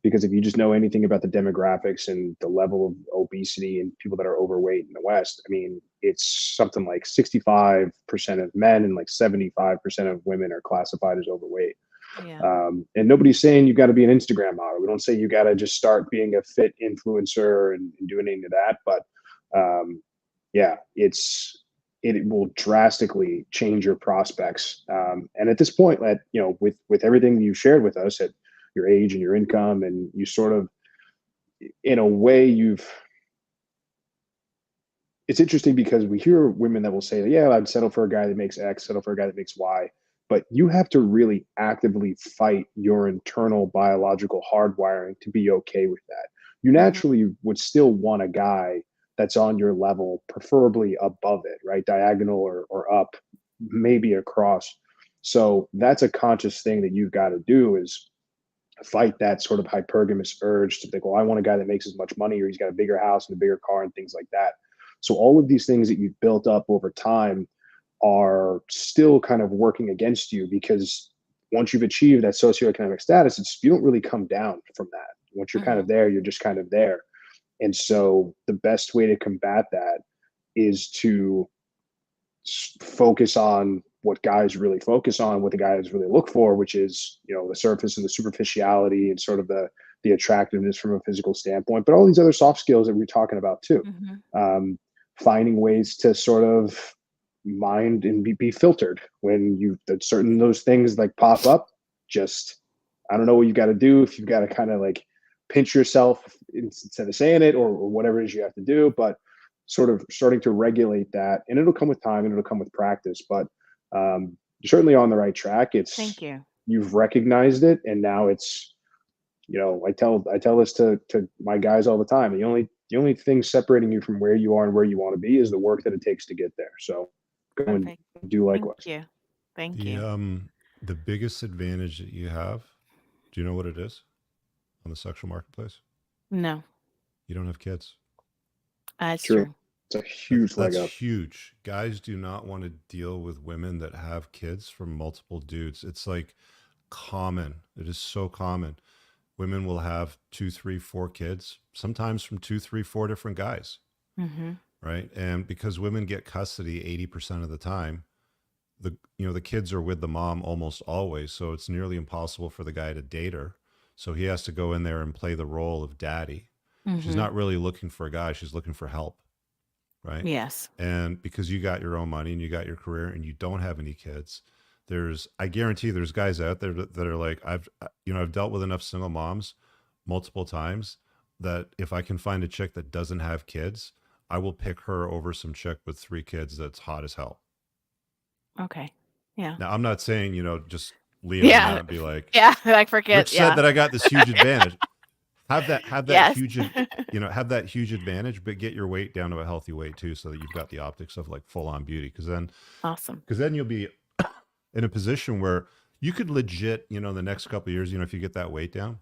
Because if you just know anything about the demographics and the level of obesity and people that are overweight in the West, I mean, it's something like 65% of men and like 75% of women are classified as overweight. Yeah. And nobody's saying you got to be an Instagram model. We don't say you got to just start being a fit influencer and doing any of that. But yeah, it will drastically change your prospects. And at this point, with everything you shared with us at your age and your income, and you sort of, in a way, it's interesting because we hear women that will say, yeah, I'd settle for a guy that makes X, settle for a guy that makes Y. But you have to really actively fight your internal biological hardwiring to be okay with that. You Mhm. naturally would still want a guy that's on your level, preferably above it, right? Diagonal or up, maybe across. So that's a conscious thing that you've got to do, is fight that sort of hypergamous urge to think, well, I want a guy that makes as much money, or he's got a bigger house and a bigger car and things like that. So all of these things that you've built up over time are still kind of working against you, because once you've achieved that socioeconomic status, you don't really come down from that. Once you're kind of Mhm. there, you're just kind of there. And so the best way to combat that is to focus on what guys really focus on, what the guys really look for, which is, the surface and the superficiality and sort of the attractiveness from a physical standpoint, but all these other soft skills that we're talking about too. Mhm. Finding ways to sort of mind and be filtered when certain those things like pop up. Just, I don't know what you got to do, if you've got to kind of like pinch yourself instead of saying it, or whatever it is you have to do, but sort of starting to regulate that. And it'll come with time and it'll come with practice, but you're certainly on the right track. Thank you. You've recognized it, and now it's, I tell this to my guys all the time. The only thing separating you from where you are and where you want to be is the work that it takes to get there. So go and Perfect. do Thank likewise. you. Thank The you. the biggest advantage that you have, do you know what it is on the sexual marketplace? No, You don't have kids. that's True. true. It's a huge leg That's up. huge. Guys do not want to deal with women that have kids from multiple dudes. It's like common. It is so common. Women will have 2, 3, 4 kids, sometimes from 2, 3, 4 different guys, Mm-hmm. right? And because women get custody 80% of the time, the kids are with the mom almost always, so it's nearly impossible for the guy to date her. So he has to go in there and play the role of daddy. She's Mhm. not really looking for a guy. She's looking for help. Right. Yes. And because you got your own money and you got your career and you don't have any kids, I guarantee there's guys out there that are like, I've dealt with enough single moms multiple times that if I can find a chick that doesn't have kids, I will pick her over some chick with 3 kids that's hot as hell. Okay. Yeah. Now, I'm not saying, just lean on that and be like, Yeah. Like forget. Rich said that I got this huge advantage. Have that Yes. huge, have that huge advantage, but get your weight down to a healthy weight too, so that you've got the optics of like full on beauty. Awesome. Because then you'll be in a position where you could legit, the next couple of years, if you get that weight down,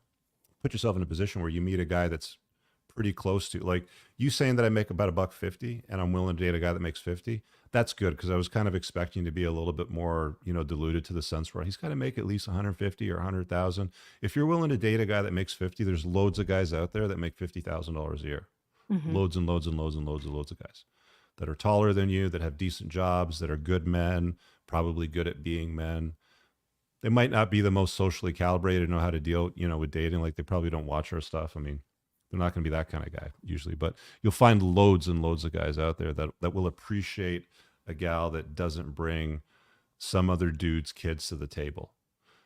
put yourself in a position where you meet a guy that's pretty close to, like you saying that I make about $1.50 and I'm willing to date a guy that makes 50. That's good, because I was kind of expecting to be a little bit more, diluted to the sense where he's got to make at least 150 or 100,000. If you're willing to date a guy that makes 50, there's loads of guys out there that make $50,000 a year. Mhm. Loads and loads and loads and loads and loads of guys that are taller than you, that have decent jobs, that are good men, probably good at being men. They might not be the most socially calibrated, know how to deal, with dating. Like they probably don't watch our stuff. I mean, they're not going to be that kind of guy usually, but you'll find loads and loads of guys out there that will appreciate a gal that doesn't bring some other dude's kids to the table.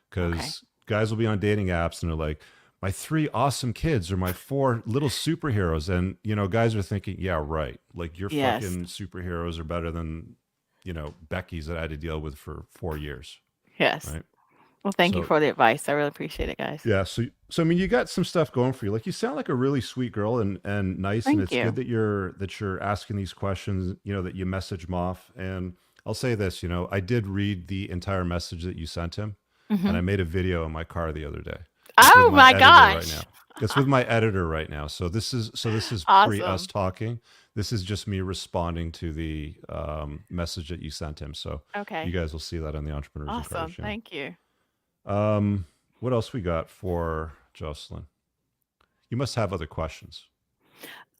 Because guys will be on dating apps and they're like, my 3 awesome kids or my 4 little superheroes. And, guys are thinking, yeah, right. Like your Yes. fucking superheroes are better than, Becky's that I had to deal with for 4 years. Yes. Right. Well, thank you So- for the advice. I really appreciate it, guys. Yeah. So I mean, you got some stuff going for you. Like you sound like a really sweet girl and nice. Thank and it's you. good that you're asking these questions, that you message Moff. And I'll say this, I did read the entire message that you sent him, Mhm. and I made a video in my car the other day. It's Oh with my editor gosh. Right now. It's with my editor right now. So this is pre Awesome. us talking. This is just me responding to the message that you sent him. So Okay. you guys will see that on the Entrepreneurs Awesome. Encouraged channel. Thank you. What else we got for Jocelyn? You must have other questions.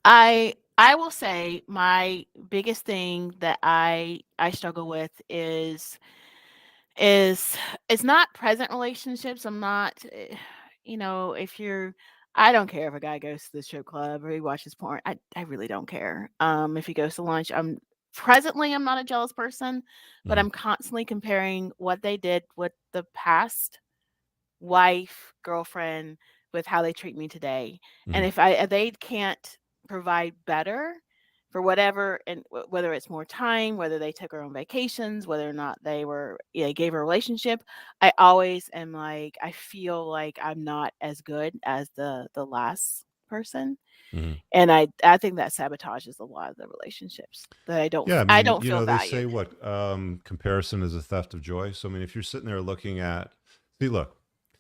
I will say my biggest thing that I struggle with is it's not present relationships. I'm not if you're I don't care if a guy goes to the strip club or he watches porn. I really don't care. If he goes to lunch, I'm not a jealous person, but Mhm. I'm constantly comparing what they did with the past wife, girlfriend, with how they treat me today. And Mhm. if they can't provide better for whatever, and whether it's more time, whether they took her on vacations, whether or not they gave her a relationship, I always am like, I feel like I'm not as good as the last person. Mhm. And I think that sabotages a lot of the relationships that I don't Yeah, I don't feel they valued. say what comparison is a theft of joy. So I mean, if you're sitting there looking at, see, look,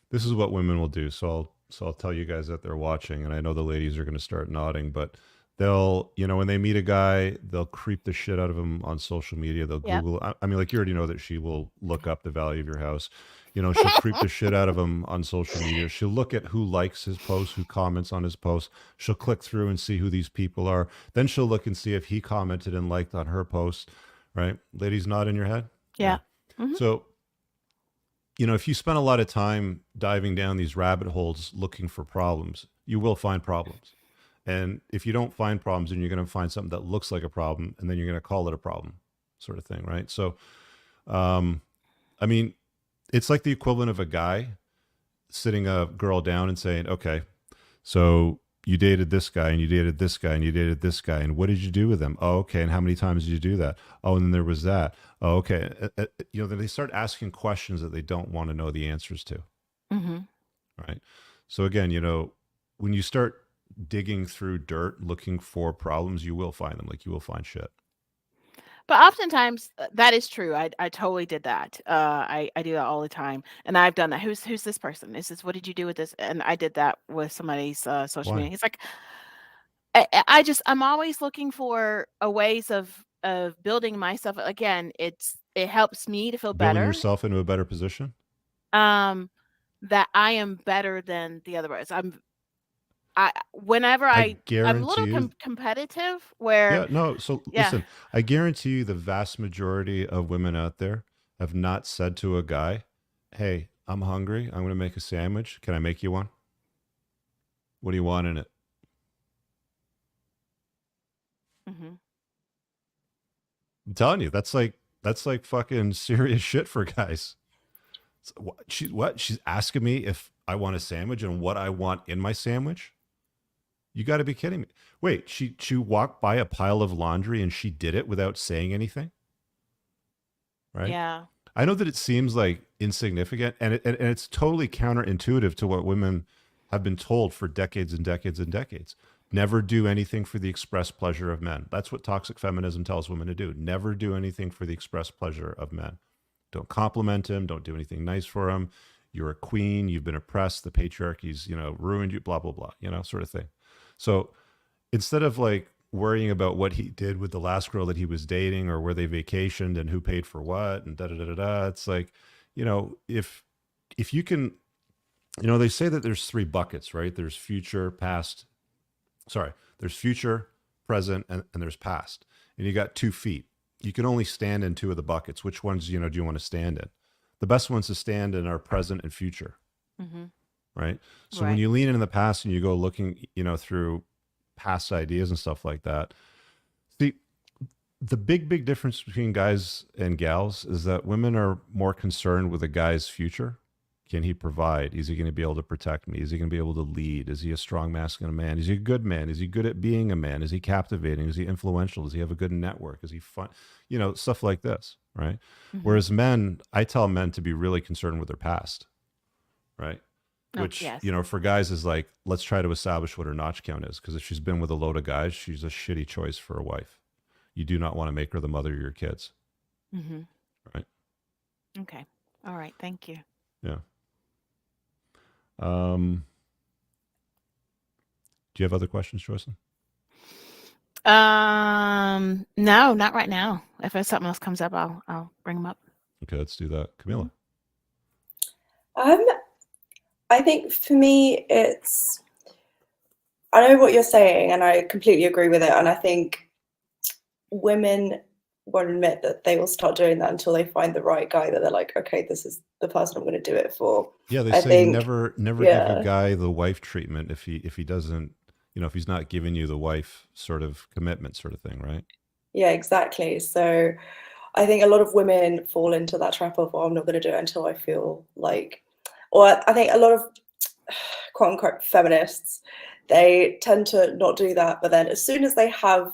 this is what women will do. So I'll tell you guys that they're watching, and I know the ladies are going to start nodding, but they'll, when they meet a guy, they'll creep the shit out of him on social media. They'll Yep. Google. I mean, like you already know that she will look up the value of your house. She'll creep the shit out of him on social media. She'll look at who likes his posts, who comments on his posts. She'll click through and see who these people are. Then she'll look and see if he commented and liked on her post. Right, ladies, nod in your head. Yeah. Mhm. So, if you spend a lot of time diving down these rabbit holes looking for problems, you will find problems. And if you don't find problems, then you're going to find something that looks like a problem, and then you're going to call it a problem, sort of thing, right? So, I mean, it's like the equivalent of a guy sitting a girl down and saying, okay, so you dated this guy and you dated this guy and you dated this guy, and what did you do with them? Oh, okay. And how many times did you do that? Oh, and then there was that. Oh, okay. Then they start asking questions that they don't want to know the answers to. Mm-hmm. Right. So again, when you start digging through dirt looking for problems, you will find them. Like you will find shit. But oftentimes that is true. I totally did that. I do that all the time, and I've done that. Who's this person? Is this, what did you do with this? And I did that with somebody's social Why? media. It's like I'm always looking for ways of building myself. Again, it helps me to feel Building better. yourself into a better position. That I am better than the other person. Whenever I'm a little competitive, where yeah, no. So listen, I guarantee you, the vast majority of women out there have not said to a guy, "Hey, I'm hungry. I'm going to make a sandwich. Can I make you one?" What do you want in it? Mm-hmm. I'm telling you, that's like fucking serious shit for guys. She's asking me if I want a sandwich and what I want in my sandwich. You got to be kidding me. Wait, she walked by a pile of laundry and she did it without saying anything, right? Yeah. I know that it seems like insignificant, and it's totally counterintuitive to what women have been told for decades and decades and decades. Never do anything for the express pleasure of men. That's what toxic feminism tells women to do. Never do anything for the express pleasure of men. Don't compliment him. Don't do anything nice for him. You're a queen. You've been oppressed. The patriarchy's, ruined you, blah, blah, blah, sort of thing. So instead of like worrying about what he did with the last girl that he was dating or where they vacationed and who paid for what and da da da da da, it's like, if you can, they say that there's 3 buckets, right? There's future, present, and there's past. And you got 2 feet. You can only stand in 2 of the buckets. Which ones, do you want to stand in? The best ones to stand in are present and future. Mm-hmm. Right. So Right. when you lean into the past and you go looking, through past ideas and stuff like that, the big difference between guys and gals is that women are more concerned with a guy's future. Can he provide? Is he going to be able to protect me? Is he going to be able to lead? Is he a strong masculine man? Is he a good man? Is he good at being a man? Is he captivating? Is he influential? Does he have a good network? Is he fun? Stuff like this, right? Mm-hmm. Whereas men, I tell men to be really concerned with their past, right? Oh, Which, yes. for guys is like, let's try to establish what her notch count is. Because if she's been with a load of guys, she's a shitty choice for a wife. You do not want to make her the mother of your kids. Mm-hmm. Right. Okay. All right. Thank you. Yeah. Do you have other questions, Joycelyn? No, not right now. If there's something else comes up, I'll bring them up. Okay, let's do that. Camila. I think for me, I know what you're saying, and I completely agree with it. And I think women won't admit that they will start doing that until they find the right guy that they're like, okay, this is the person I'm going to do it for. Yeah, they I say think- never give a guy the wife treatment if he doesn't, if he's not giving you the wife sort of commitment sort of thing, right? Yeah, exactly. So I think a lot of women fall into that trap of, I'm not going to do it until I feel like, or I think a lot of quote unquote feminists, they tend to not do that. But then as soon as they have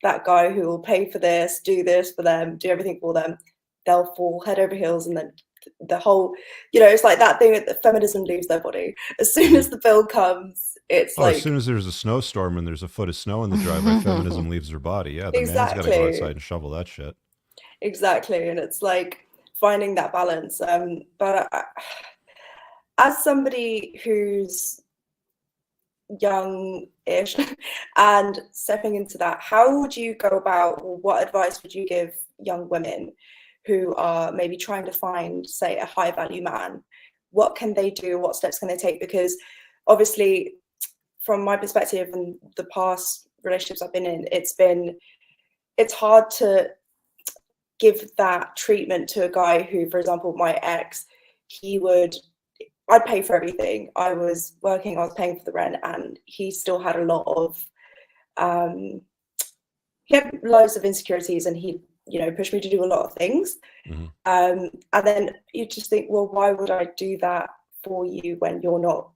that guy who will pay for this, do this for them, do everything for them, they'll fall head over heels. And then the whole, it's like that thing that feminism leaves their body. As soon as the bill comes, it's like... as soon as there's a snowstorm and there's a foot of snow in the driveway, feminism leaves their body. Yeah, the man's got to go outside and shovel that shit. Exactly. And it's like finding that balance. But as somebody who's young-ish and stepping into that, how would you go about, or what advice would you give young women who are maybe trying to find, say, a high-value man? What can they do? What steps can they take? Because obviously, from my perspective and the past relationships I've been in, it's hard to give that treatment to a guy who, for example, my ex, I'd pay for everything. I was working, I was paying for the rent, and he still had a lot of, he had loads of insecurities, and he, pushed me to do a lot of things. Mm-hmm. And then you just think, well, why would I do that for you when you're not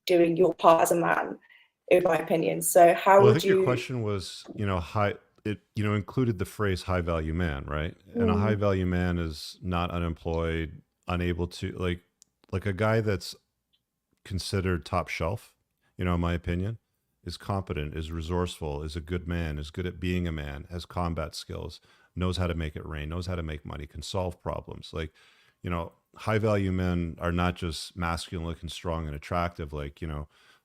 doing your part as a man, in my opinion? So how would you... your question was, it included the phrase high value man, right? And a high value man is not unemployed, unable to like a guy that's considered top shelf, in my opinion, is competent, is resourceful, is a good man, is good at being a man, has combat skills, knows how to make it rain, knows how to make money, can solve problems. Like, high value men are not just masculine looking, strong and attractive. Like,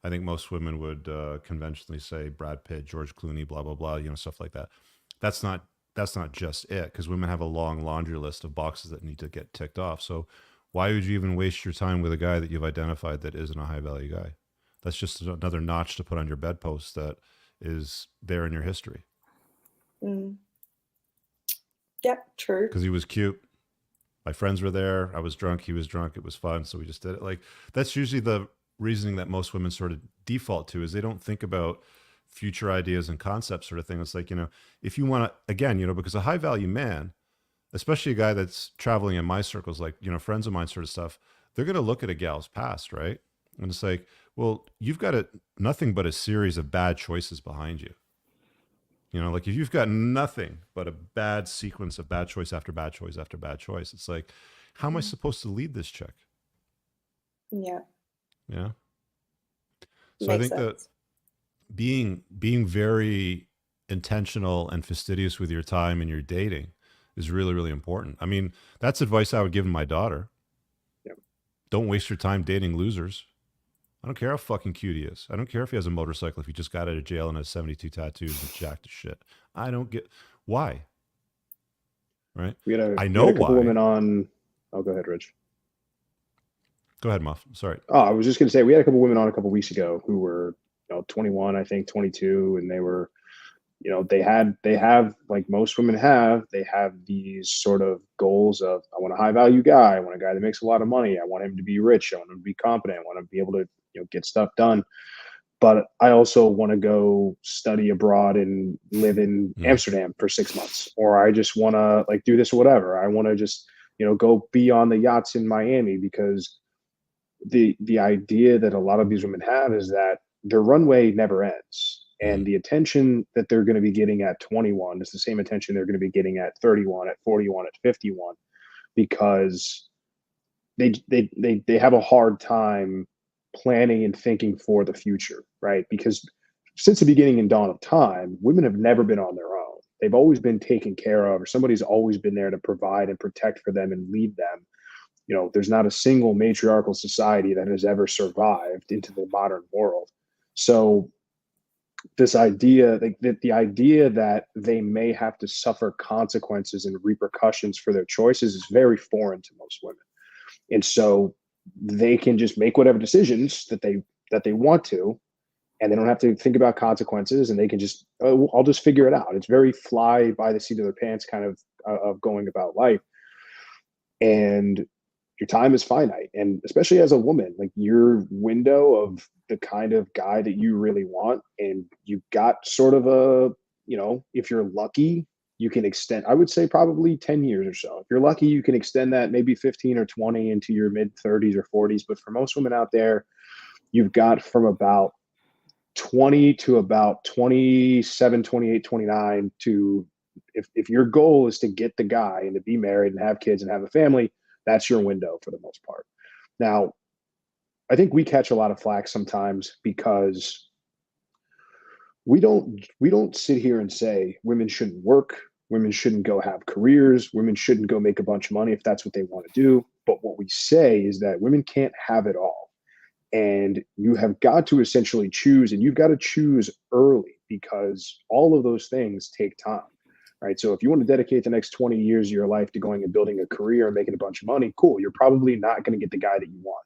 I think most women would conventionally say Brad Pitt, George Clooney, blah, blah, blah, stuff like that. That's not just it, because women have a long laundry list of boxes that need to get ticked off. So why would you even waste your time with a guy that you've identified that isn't a high value guy? That's just another notch to put on your bedpost that is there in your history. Yep, true. Because he was cute. My friends were there. I was drunk. He was drunk. It was fun. So we just did it. Like, that's usually the reasoning that most women sort of default to is they don't think about future ideas and concepts sort of thing. It's like, if you want to, again, because a high value man, especially a guy that's traveling in my circles, like, friends of mine sort of stuff, they're going to look at a gal's past, right? And it's like, well, you've got nothing but a series of bad choices behind you. Like if you've got nothing but a bad sequence of bad choice after bad choice after bad choice, it's like, how am I supposed to lead this chick? Yeah. Yeah. So Makes I think sense. that being very intentional and fastidious with your time and your dating is really, really important. I mean, that's advice I would give my daughter. Yep. Don't waste your time dating losers. I don't care how fucking cute he is. I don't care if he has a motorcycle, if he just got out of jail and has 72 tattoos and jacked as shit. I don't get why. Right? I know we had a couple why. women on. Oh, go ahead, Rich. Go ahead, Moff. Sorry. Oh, I was just going to say, we had a couple women on a couple weeks ago who were, 21, I think 22, and they were, they have, like most women have, they have these sort of goals of, I want a high value guy. I want a guy that makes a lot of money. I want him to be rich. I want him to be competent. I want him to be able to, get stuff done. But I also want to go study abroad and live in Amsterdam for 6 months, or I just want to like do this or whatever. I want to just, go be on the yachts in Miami, because the idea that a lot of these women have is that their runway never ends. And the attention that they're going to be getting at 21 is the same attention they're going to be getting at 31, at 41, at 51, because they have a hard time planning and thinking for the future, right? Because since the beginning and dawn of time, women have never been on their own. They've always been taken care of, or somebody's always been there to provide and protect for them and lead them. There's not a single matriarchal society that has ever survived into the modern world. So this idea, the idea that they may have to suffer consequences and repercussions for their choices is very foreign to most women. And so they can just make whatever decisions that they want to, and they don't have to think about consequences, and they can just, oh, I'll just figure it out. It's very fly by the seat of their pants kind of going about life. And your time is finite. And especially as a woman, like your window of the kind of guy that you really want, and you've got sort of a, if you're lucky, you can extend, I would say probably 10 years or so. If you're lucky, you can extend that maybe 15 or 20 into your mid 30s or 40s. But for most women out there, you've got from about 20 to about 27, 28, 29 to, if your goal is to get the guy and to be married and have kids and have a family, that's your window for the most part. Now, I think we catch a lot of flack sometimes because we don't sit here and say women shouldn't work, women shouldn't go have careers, women shouldn't go make a bunch of money if that's what they want to do. But what we say is that women can't have it all. And you have got to essentially choose, and you've got to choose early, because all of those things take time. Right. So if you want to dedicate the next 20 years of your life to going and building a career and making a bunch of money, cool. You're probably not going to get the guy that you want.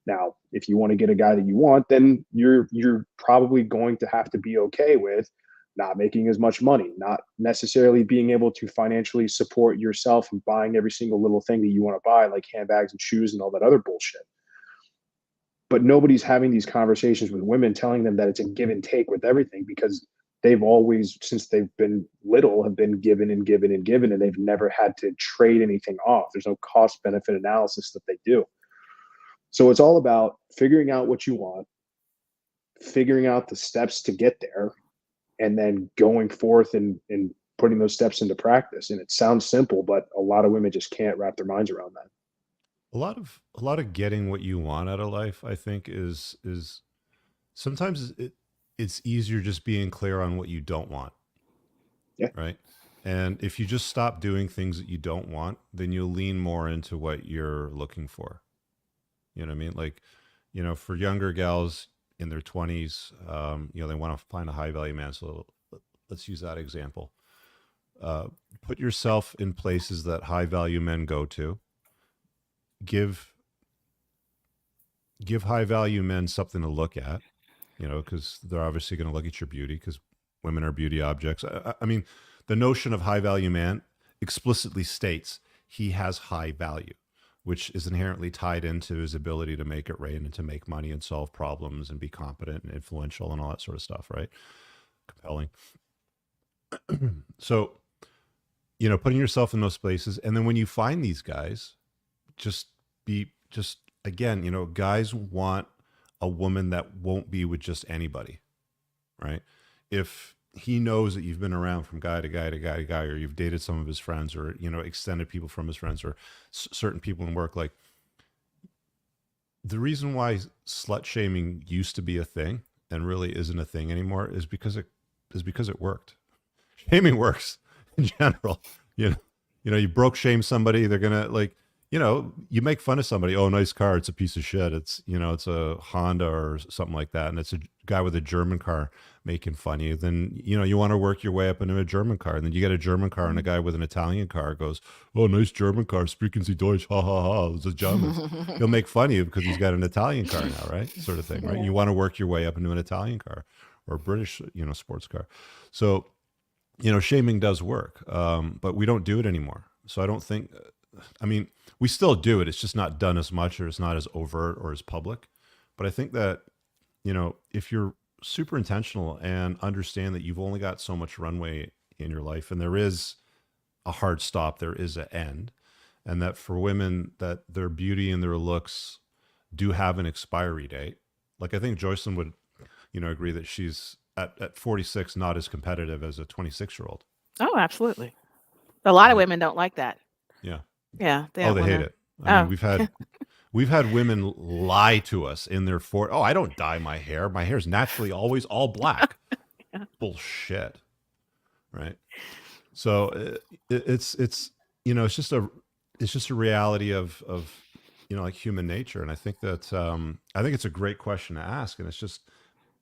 Now, if you want to get a guy that you want, then you're probably going to have to be okay with not making as much money, not necessarily being able to financially support yourself and buying every single little thing that you want to buy, like handbags and shoes and all that other bullshit. But nobody's having these conversations with women, telling them that it's a give and take with everything, because they've always, since they've been little, have been given and given and given, and they've never had to trade anything off. There's no cost benefit analysis that they do. So it's all about figuring out what you want, figuring out the steps to get there, and then going forth and putting those steps into practice. And it sounds simple, but a lot of women just can't wrap their minds around that. A lot of getting what you want out of life, I think, is sometimes it's easier just being clear on what you don't want. Yeah. Right. And if you just stop doing things that you don't want, then you'll lean more into what you're looking for. You know what I mean? Like, for younger gals in their 20s, they want to find a high value man. So let's use that example. Put yourself in places that high value men go to. Give high value men something to look at, because they're obviously going to look at your beauty, because women are beauty objects. I mean, the notion of high value man explicitly states he has high value. which is inherently tied into his ability to make it rain and to make money and solve problems and be competent and influential and all that sort of stuff, right? Compelling. So, putting yourself in those places, and then when you find these guys, just again, guys want a woman that won't be with just anybody, right? If he knows that you've been around from guy to guy to guy to guy, or you've dated some of his friends, or extended people from his friends, or certain people in work, like, the reason why slut shaming used to be a thing and really isn't a thing anymore is because it worked. Shaming works in general. You broke shame somebody, they're gonna, like, you make fun of somebody. Oh, nice car. It's a piece of shit. It's it's a Honda or something like that, and it's a guy with a German car making fun of you. Then you want to work your way up into a German car, and then you get a German car, and a guy with an Italian car goes, "Oh, nice German car. Speaking Sie Deutsch? Ha ha ha." It's a German. He'll make fun of you because he's got an Italian car now, right? Sort of thing, right? Yeah. You want to work your way up into an Italian car or a British, sports car. So, shaming does work, but we don't do it anymore. So I don't think. I mean, we still do it. It's just not done as much, or it's not as overt or as public. But I think that, if you're super intentional and understand that you've only got so much runway in your life, and there is a hard stop, there is an end, and that for women, that their beauty and their looks do have an expiry date. Like, I think Joycelyn would, agree that she's at 46 not as competitive as a 26-year-old. Oh, absolutely. A lot of Right. women don't like that. Yeah. Yeah. They hate it. I mean, we've had women lie to us in their Oh, I don't dye my hair. My hair's naturally always all black. Yeah. Bullshit. Right. So it's it's just a reality of like human nature. And I think that I think it's a great question to ask. And it's just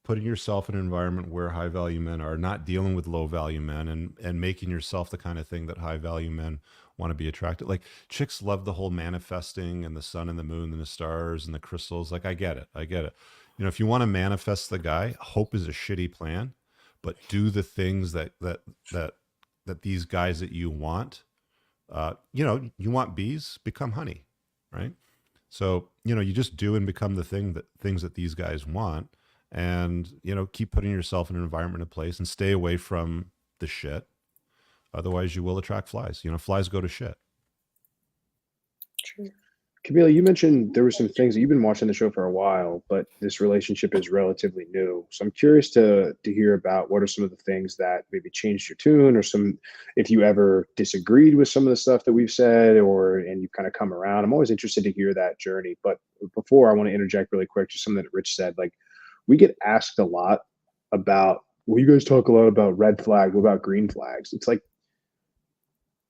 putting yourself in an environment where high value men are, not dealing with low value men, and making yourself the kind of thing that high value men want to be attracted. Like, chicks love the whole manifesting and the sun and the moon and the stars and the crystals. Like, I get it. If you want to manifest the guy, hope is a shitty plan, but do the things that these guys that you want. You want bees, become honey, right? So you just do and become the things that these guys want. And keep putting yourself in an environment, a place, and stay away from the shit. Otherwise, you will attract flies. Flies go to shit. True. Camila, you mentioned there were some things that you've been watching the show for a while, but this relationship is relatively new. So I'm curious to hear about what are some of the things that maybe changed your tune, or if you ever disagreed with some of the stuff that we've said, and you've kind of come around. I'm always interested to hear that journey. But before, I want to interject really quick, just something that Rich said. Like, we get asked a lot about, well, you guys talk a lot about red flags. What about green flags? It's like,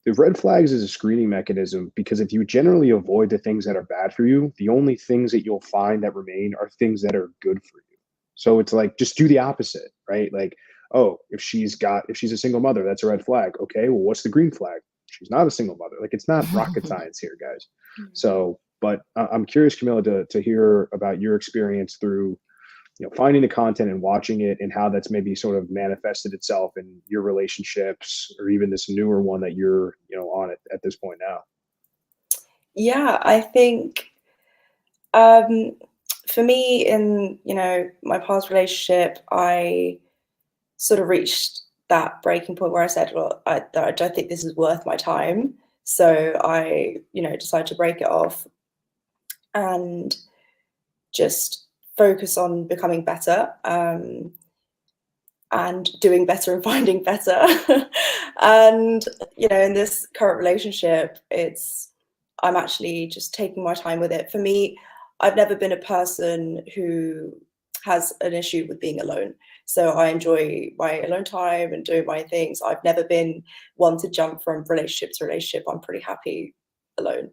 the red flags is a screening mechanism, because if you generally avoid the things that are bad for you, the only things that you'll find that remain are things that are good for you. So it's like, just do the opposite, right? Like, oh, if she's a single mother, that's a red flag. Okay, well, what's the green flag? She's not a single mother. Like, it's not rocket science here, guys. So, but I'm curious, Camila, to hear about your experience through finding the content and watching it, and how that's maybe sort of manifested itself in your relationships, or even this newer one that you're on at this point now. Yeah, I think for me, in my past relationship, I sort of reached that breaking point where I said, well, I don't think this is worth my time. So I decided to break it off and just focus on becoming better, and doing better and finding better. And in this current relationship, I'm actually just taking my time with it. For me, I've never been a person who has an issue with being alone. So I enjoy my alone time and doing my things. I've never been one to jump from relationship to relationship. I'm pretty happy alone.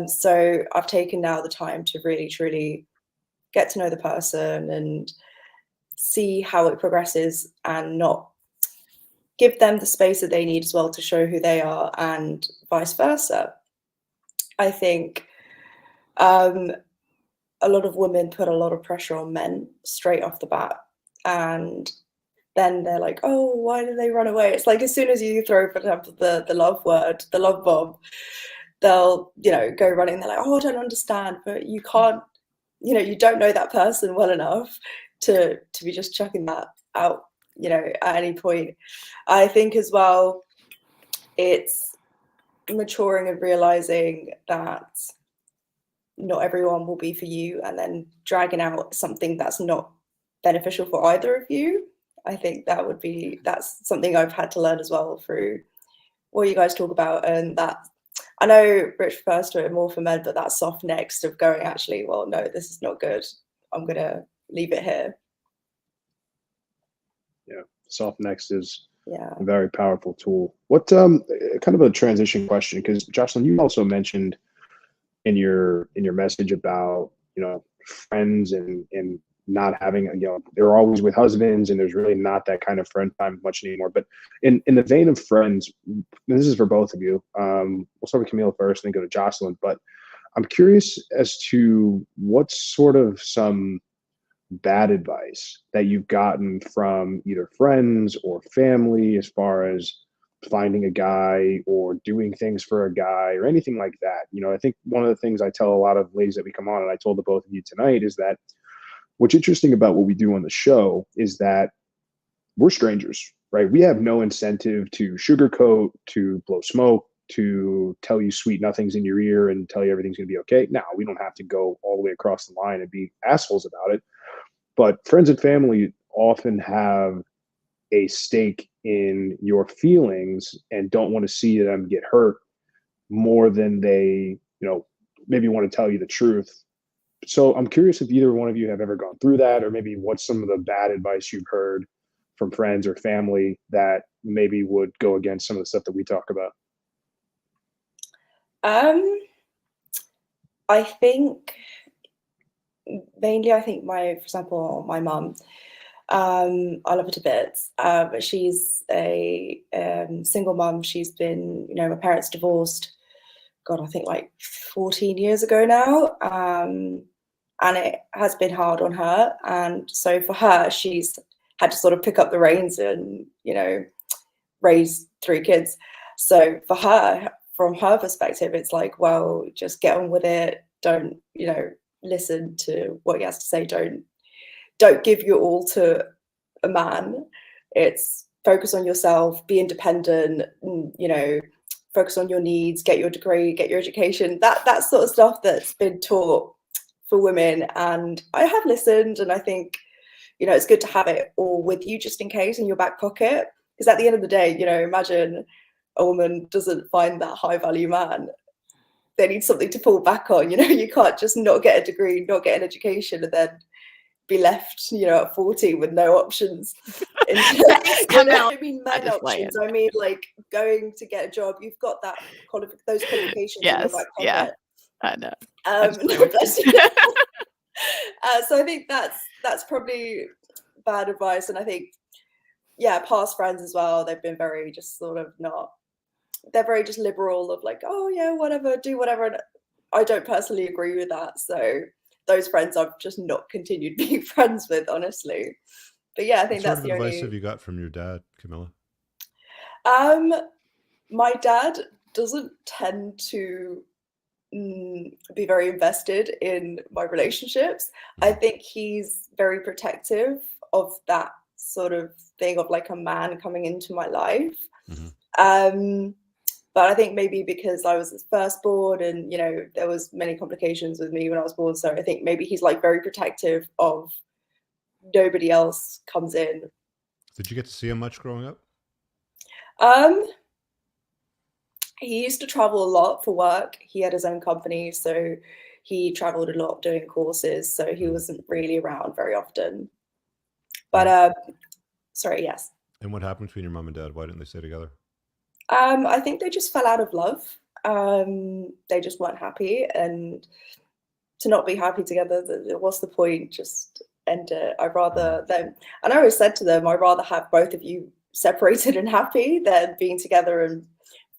So I've taken now the time to really, truly get to know the person and see how it progresses, and not give them the space that they need as well to show who they are, and vice versa. I think a lot of women put a lot of pressure on men straight off the bat, and then they're like, oh, why do they run away? It's like, as soon as you throw, for example, the love word, the love bomb, they'll, go running. They're like, oh, I don't understand, but you can't, you don't know that person well enough to be just chucking that out, at any point. I think as well, it's maturing and realizing that not everyone will be for you, and then dragging out something that's not beneficial for either of you. I think that's something I've had to learn as well through what you guys talk about. And that, I know Rich refers to it more for men, but that soft next of going, actually, well, no, this is not good, I'm gonna leave it here. Yeah, soft next is Yeah. a very powerful tool. What kind of a transition question, because Jocelyn, you also mentioned in your message about friends and not having they're always with husbands, and there's really not that kind of friend time much anymore. But in the vein of friends, this is for both of you. We'll start with Camille first, and then go to Jocelyn. But I'm curious as to what sort of some bad advice that you've gotten from either friends or family as far as finding a guy or doing things for a guy or anything like that. I think one of the things I tell a lot of ladies that we come on, and I told the both of you tonight, is that what's interesting about what we do on the show is that we're strangers, right? We have no incentive to sugarcoat, to blow smoke, to tell you sweet nothings in your ear and tell you everything's going to be okay. Now, we don't have to go all the way across the line and be assholes about it. But friends and family often have a stake in your feelings and don't want to see them get hurt more than they, maybe want to tell you the truth. So I'm curious if either one of you have ever gone through that, or maybe what's some of the bad advice you've heard from friends or family that maybe would go against some of the stuff that we talk about. I think mainly, for example, my mum, I love her to bits, but she's a single mum. She's been, my parents divorced, God, I think like 14 years ago now. And it has been hard on her. And so for her, she's had to sort of pick up the reins and, raise 3 kids. So for her, from her perspective, it's like, well, just get on with it. Don't, listen to what he has to say. Don't give your all to a man. It's focus on yourself, be independent, focus on your needs, get your degree, get your education, that sort of stuff that's been taught for women. And I have listened, and I think, it's good to have it all with you just in case in your back pocket. Because at the end of the day, imagine a woman doesn't find that high value man. They need something to fall back on. You can't just not get a degree, not get an education, and then be left, at 40 with no options. I mean, men options. I mean, like going to get a job. You've got that those qualifications in your back pocket. Yeah, I know. No, bless you. So I think that's probably bad advice. And I think, past friends as well, they've been very just sort of not. They're very just liberal of like, oh yeah, whatever, do whatever. And I don't personally agree with that. So those friends I've just not continued being friends with, honestly. But yeah, I think that's the only. What sort of advice have you got from your dad, Camilla? My dad doesn't tend to be very invested in my relationships. I think he's very protective of that sort of thing of like a man coming into my life. But I think maybe because I was his firstborn and, there was many complications with me when I was born. So I think maybe he's like very protective of nobody else comes in. Did you get to see him much growing up? He used to travel a lot for work. He had his own company, so he traveled a lot doing courses. So he wasn't really around very often. But sorry, yes. And what happened between your mom and dad? Why didn't they stay together? I think they just fell out of love. They just weren't happy, and to not be happy together, what's the point? Just end it. I'd rather them. And I always said to them, I'd rather have both of you separated and happy than being together and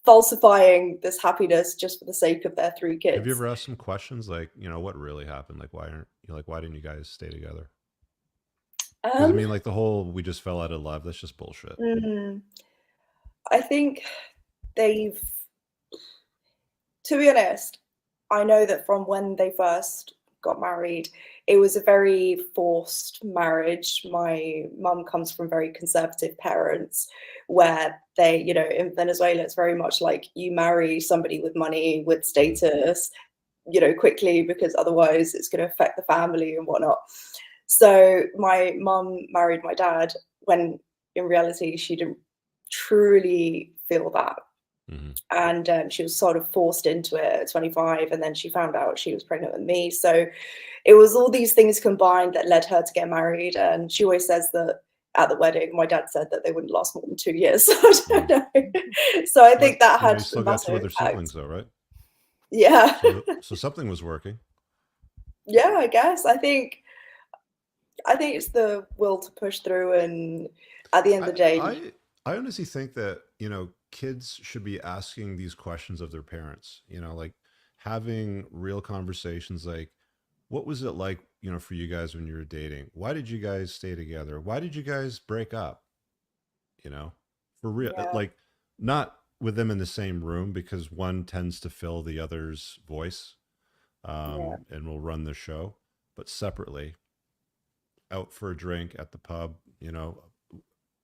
falsifying this happiness just for the sake of their 3 kids. Have you ever asked some questions like, what really happened? Like, why didn't you guys stay together? I mean, like the whole we just fell out of love, that's just bullshit. I think they've To be honest, I know that from when they first got married, it was a very forced marriage. My mum comes from very conservative parents where they, you know, in Venezuela, it's very much like you marry somebody with money, with status, you know, quickly, because otherwise it's going to affect the family and whatnot. So my mum married my dad when in reality she didn't truly feel that. And she was sort of forced into it at 25, and then she found out she was pregnant with me. So it was all these things combined that led her to get married. And she always says that at the wedding, my dad said that they wouldn't last more than 2 years. So I don't know. So I think that You know, had you still a got massive two other impact. siblings, though, right? Yeah. So something was working. Yeah, I guess. I think it's the will to push through, and at the end of the day, I honestly think that, you know, kids should be asking these questions of their parents, you know, like having real conversations like, what was it like, you know, for you guys when you were dating? Why did you guys stay together? Why did you guys break up? You know, for real, yeah, like not with them in the same room, because one tends to fill the other's voice, yeah, and will run the show, but separately, out for a drink at the pub, you know,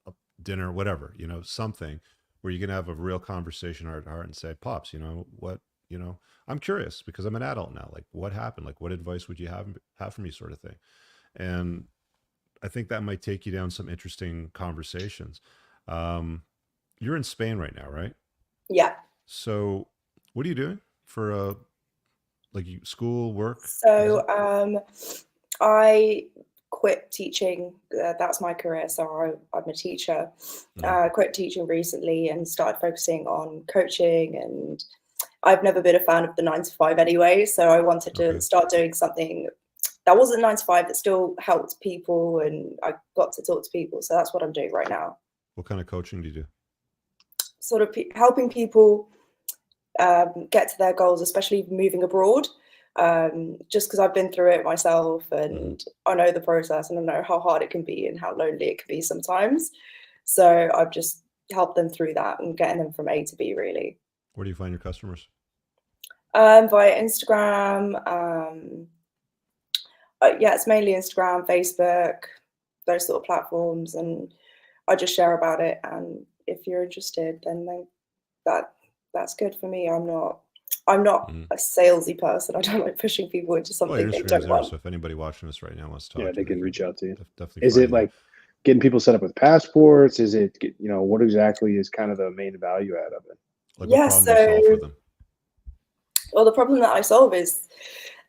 a dinner, whatever, you know, something where you can have a real conversation heart to heart and say, Pops, you know, what, you know, I'm curious because I'm an adult now. Like, what happened? Like, what advice would you have for me, sort of thing? And I think that might take you down some interesting conversations. You're in Spain right now, right? yeah. So, what are you doing for like school, work? So I quit teaching. That's my career. So I'm a teacher. Quit teaching recently and started focusing on coaching. And I've never been a fan of the 9 to 5 anyway. So I wanted to start doing something that wasn't 9 to 5 that still helped people, and I got to talk to people. So that's what I'm doing right now. What kind of coaching do you do? Sort of helping people get to their goals, especially moving abroad. Just because I've been through it myself, and I know the process, and I know how hard it can be and how lonely it can be sometimes. So I've just helped them through that and getting them from A to B, really. Where do you find your customers? Via Instagram. Yeah, it's mainly Instagram, Facebook, those sort of platforms, and I just share about it. And if you're interested, then that's good for me. I'm not a salesy person. I don't like pushing people into something they don't want. So if anybody watching this right now wants to talk, yeah, they can reach out to you. Definitely. Is it like getting people set up with passports? Is it, you know, what exactly is kind of the main value add of it? Like, what problem do you solve for them? Well, the problem that I solve is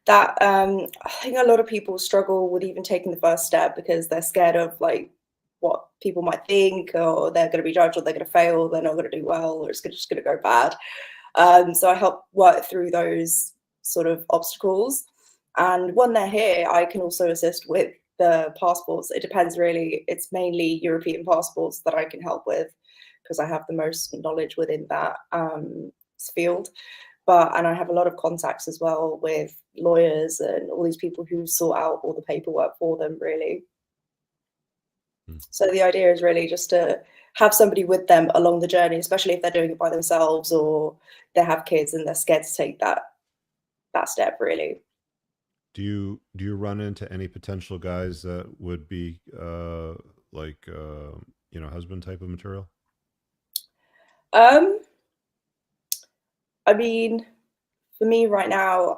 that I think a lot of people struggle with even taking the first step because they're scared of like what people might think, or they're going to be judged, or they're going to fail, they're not going to do well, or it's just going to go bad. So I help work through those sort of obstacles. And when they're here, I can also assist with the passports. It depends really. It's mainly European passports that I can help with because I have the most knowledge within that field. And I have a lot of contacts as well with lawyers and all these people who sort out all the paperwork for them, really. So the idea is really just to have somebody with them along the journey, especially if they're doing it by themselves or they have kids and they're scared to take that step, really. Do you run into any potential guys that would be like you know, husband type of material? I mean, for me right now,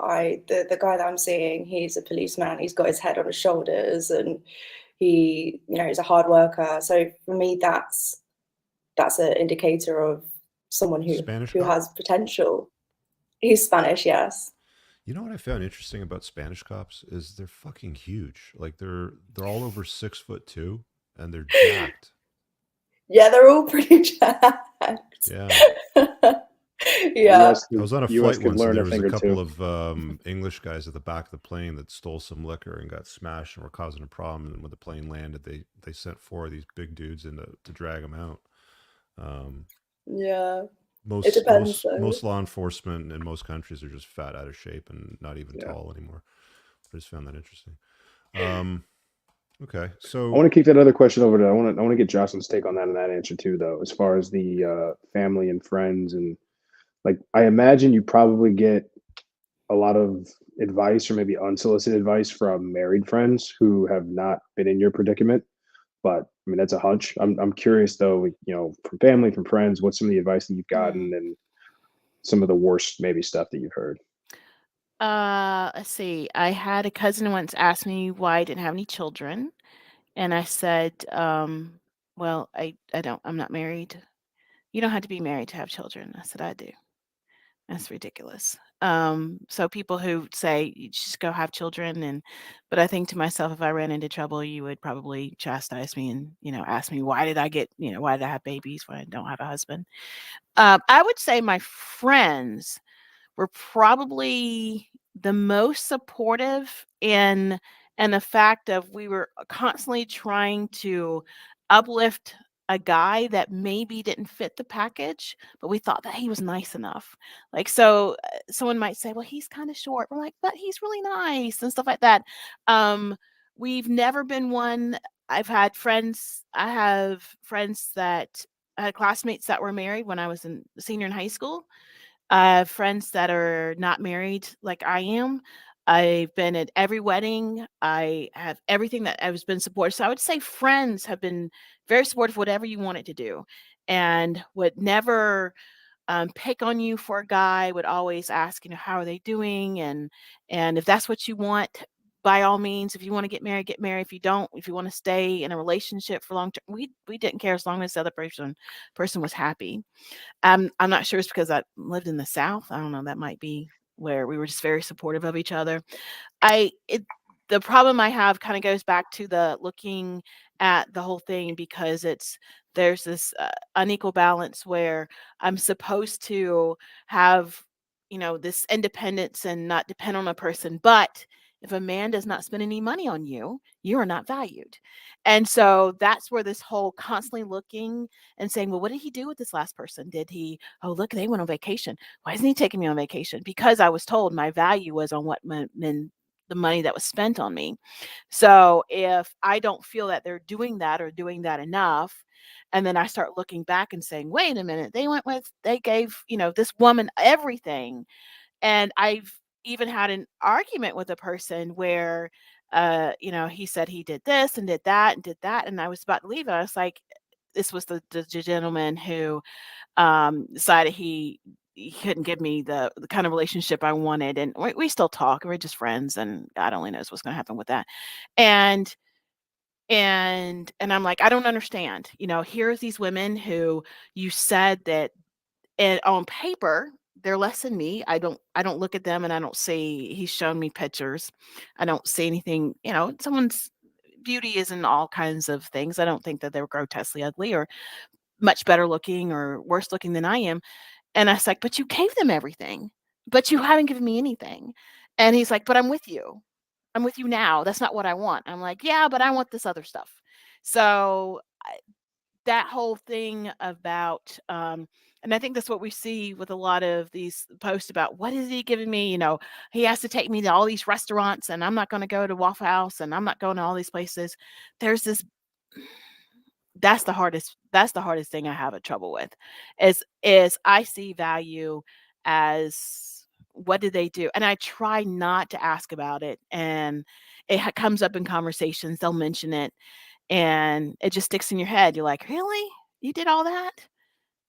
the guy that I'm seeing, he's a policeman. He's got his head on his shoulders, and he, you know, he's a hard worker. So for me, that's an indicator of someone who has potential. He's Spanish, yes. You know what I found interesting about Spanish cops is they're fucking huge. Like they're all over 6'2", and they're jacked. Yeah, they're all pretty jacked. Yeah. Yeah. I was on a flight once, and there was a couple of English guys at the back of the plane that stole some liquor and got smashed and were causing a problem. And when the plane landed, they sent 4 of these big dudes in to drag them out. Yeah. It depends. Most law enforcement in most countries are just fat, out of shape, and not even tall anymore. I just found that interesting. Okay, so I want to kick that other question over to. I want to get Jocelyn's take on that and that answer too, though, as far as the family and friends and like I imagine you probably get a lot of advice or maybe unsolicited advice from married friends who have not been in your predicament. But I mean, that's a hunch. I'm curious though, like, from family, from friends, what's some of the advice that you've gotten and some of the worst maybe stuff that you've heard? Let's see. I had a cousin once ask me why I didn't have any children, and I said, "Well, I'm not married. You don't have to be married to have children." I said, "I do." That's ridiculous. So people who say you just go have children, but I think to myself, if I ran into trouble, you would probably chastise me and ask me why did I get why did I have babies when I don't have a husband. I would say my friends were probably the most supportive in the fact of we were constantly trying to uplift a guy that maybe didn't fit the package, but we thought that he was nice enough. Like, so someone might say, well, he's kind of short. We're like, but he's really nice and stuff like that. We've never been one. I have friends that I had classmates that were married when I was a senior in high school. I have friends that are not married like I am. I've been at every wedding. I have everything that I was been supported. So I would say friends have been very supportive, whatever you wanted to do, and would never pick on you for a guy. Would always ask, how are they doing, and if that's what you want, by all means. If you want to get married, get married. If you don't, if you want to stay in a relationship for long term, we didn't care as long as the other person was happy. I'm not sure it's because I lived in the South. I don't know. That might be where we were just very supportive of each other. The problem I have kind of goes back to the looking at the whole thing, because there's this unequal balance where I'm supposed to have, this independence and not depend on a person. But if a man does not spend any money on you, you are not valued. And so that's where this whole constantly looking and saying, well, what did he do with this last person? Oh, look, they went on vacation. Why isn't he taking me on vacation? Because I was told my value was on the money that was spent on me. So if I don't feel that they're doing that or doing that enough, and then I start looking back and saying, wait a minute, they gave, this woman everything. And I've even had an argument with a person where, he said he did this and did that and did that. And I was about to leave. And I was like, this was the gentleman who decided he couldn't give me the kind of relationship I wanted. And we still talk. We're just friends, and God only knows what's going to happen with that. And I'm like, I don't understand. Here's these women who you said that, and on paper they're less than me. I don't look at them and I don't see, he's shown me pictures. I don't see anything, someone's beauty is in all kinds of things. I don't think that they're grotesquely ugly or much better looking or worse looking than I am. And I was like, but you gave them everything, but you haven't given me anything. And he's like, but I'm with you. I'm with you now. That's not what I want. I'm like, yeah, but I want this other stuff. So that whole thing about, and I think that's what we see with a lot of these posts about what is he giving me? He has to take me to all these restaurants, and I'm not going to go to Waffle House, and I'm not going to all these places. There's this. That's the hardest thing I have a trouble with, is I see value as what did they do, and I try not to ask about it, and it comes up in conversations. They'll mention it, and it just sticks in your head. You're like, really? You did all that?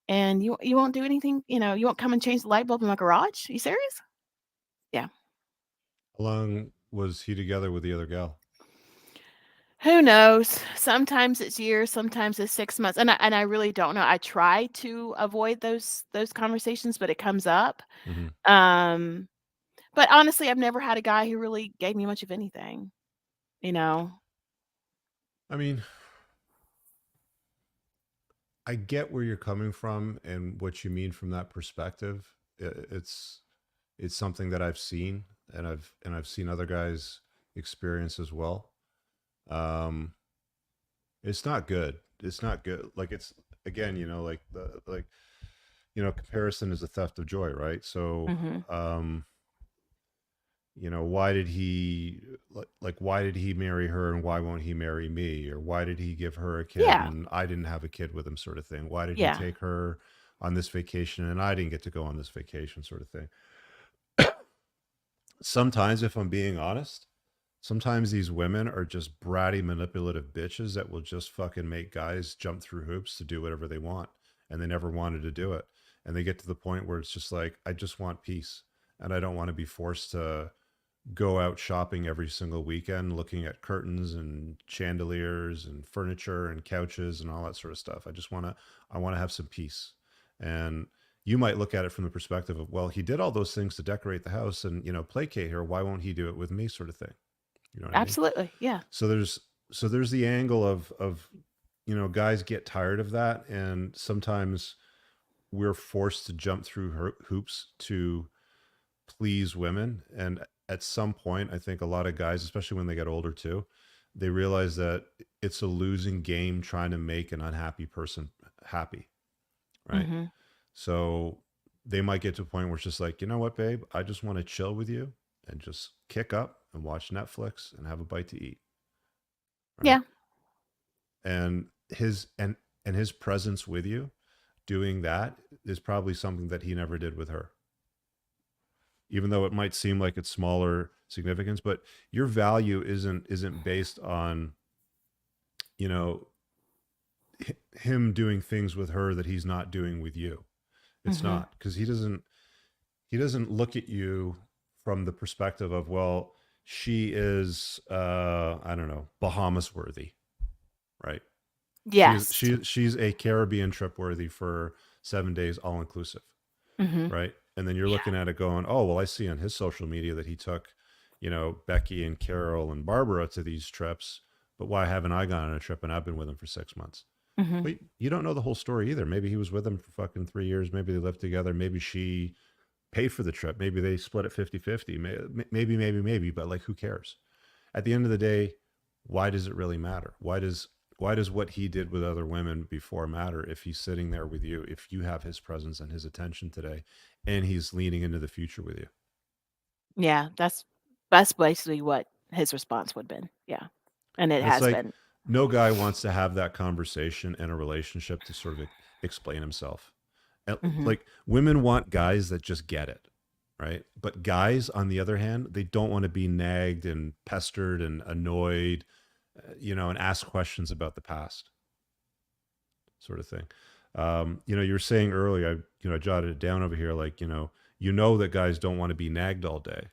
And you won't do anything? You won't come and change the light bulb in my garage? Are you serious? Yeah. How long was he together with the other gal? Who knows? Sometimes it's years, sometimes it's 6 months, and I really don't know. I try to avoid those conversations, but it comes up. Um, but honestly, I've never had a guy who really gave me much of anything, you know? I mean, I get where you're coming from and what you mean from that perspective. It's something that I've seen, and I've seen other guys experience as well. Um, it's not good. It's not good. Like, it's, again, like comparison is a theft of joy, right? So, Mhm. why did he why did he marry her and why won't he marry me? Or why did he give her a kid Yeah. and I didn't have a kid with him, sort of thing? Why did he Yeah. take her on this vacation and I didn't get to go on this vacation, sort of thing. Sometimes, if I'm being honest, sometimes these women are just bratty, manipulative bitches that will just fucking make guys jump through hoops to do whatever they want. And they never wanted to do it. And they get to the point where it's just like, I just want peace. And I don't want to be forced to go out shopping every single weekend, looking at curtains and chandeliers and furniture and couches and all that sort of stuff. I want to have some peace. And you might look at it from the perspective of, well, he did all those things to decorate the house and, you know, placate her. Why won't he do it with me, sort of thing? You know what Absolutely. I mean? Yeah. So there's the angle of, you know, guys get tired of that. And sometimes we're forced to jump through hoops to please women. And at some point, I think a lot of guys, especially when they get older too, they realize that it's a losing game trying to make an unhappy person happy. Right. Mm-hmm. So they might get to a point where it's just like, you know what, babe, I just want to chill with you and just kick up and watch Netflix and have a bite to eat. Right? Yeah. And his presence with you doing that is probably something that he never did with her. Even though it might seem like it's smaller significance, but your value isn't based on, you know, him doing things with her that he's not doing with you. It's Mm-hmm. not, because he doesn't look at you from the perspective of, well, she is I don't know, Bahamas worthy, right? Yes. She's a Caribbean trip worthy for 7 days all inclusive. Mm-hmm. Right. And then you're looking at it going, oh, well, I see on his social media that he took, you know, Becky and Carol and Barbara to these trips, but why haven't I gone on a trip and I've been with him for 6 months? Mm-hmm. But you don't know the whole story either. Maybe he was with him for fucking 3 years. Maybe they lived together. Maybe she paid for the trip. Maybe they split it 50-50. Maybe, but like, who cares? At the end of the day, why does it really matter? Why does what he did with other women before matter if he's sitting there with you, if you have his presence and his attention today, and he's leaning into the future with you? Yeah. That's basically what his response would have been. Yeah. And it And it's has like, been. no guy wants to have that conversation in a relationship to sort of explain himself. And Mm-hmm. like, women want guys that just get it, right? But guys, on the other hand, they don't want to be nagged and pestered and annoyed, you know, and ask questions about the past, sort of thing. You know, you were saying earlier, I jotted it down over here, like, you know that guys don't want to be nagged all day,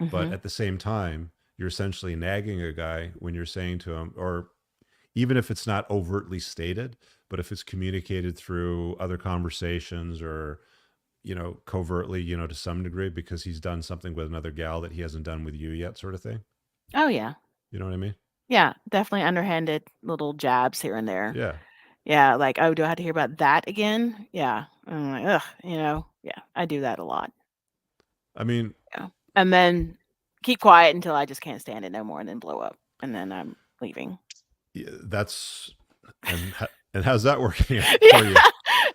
Mm-hmm. but at the same time, you're essentially nagging a guy when you're saying to him, or even if it's not overtly stated, but if it's communicated through other conversations or, you know, covertly, you know, to some degree, because he's done something with another gal that he hasn't done with you yet, sort of thing. Oh yeah. You know what I mean? Yeah. Definitely underhanded little jabs here and there. Yeah. Yeah. Like, oh, do I have to hear about that again? Yeah. I'm like, ugh, you know, yeah, I do that a lot. I mean, Yeah. And then keep quiet until I just can't stand it no more and then blow up. And then I'm leaving. yeah, that's, and how's that working out Yeah. for you?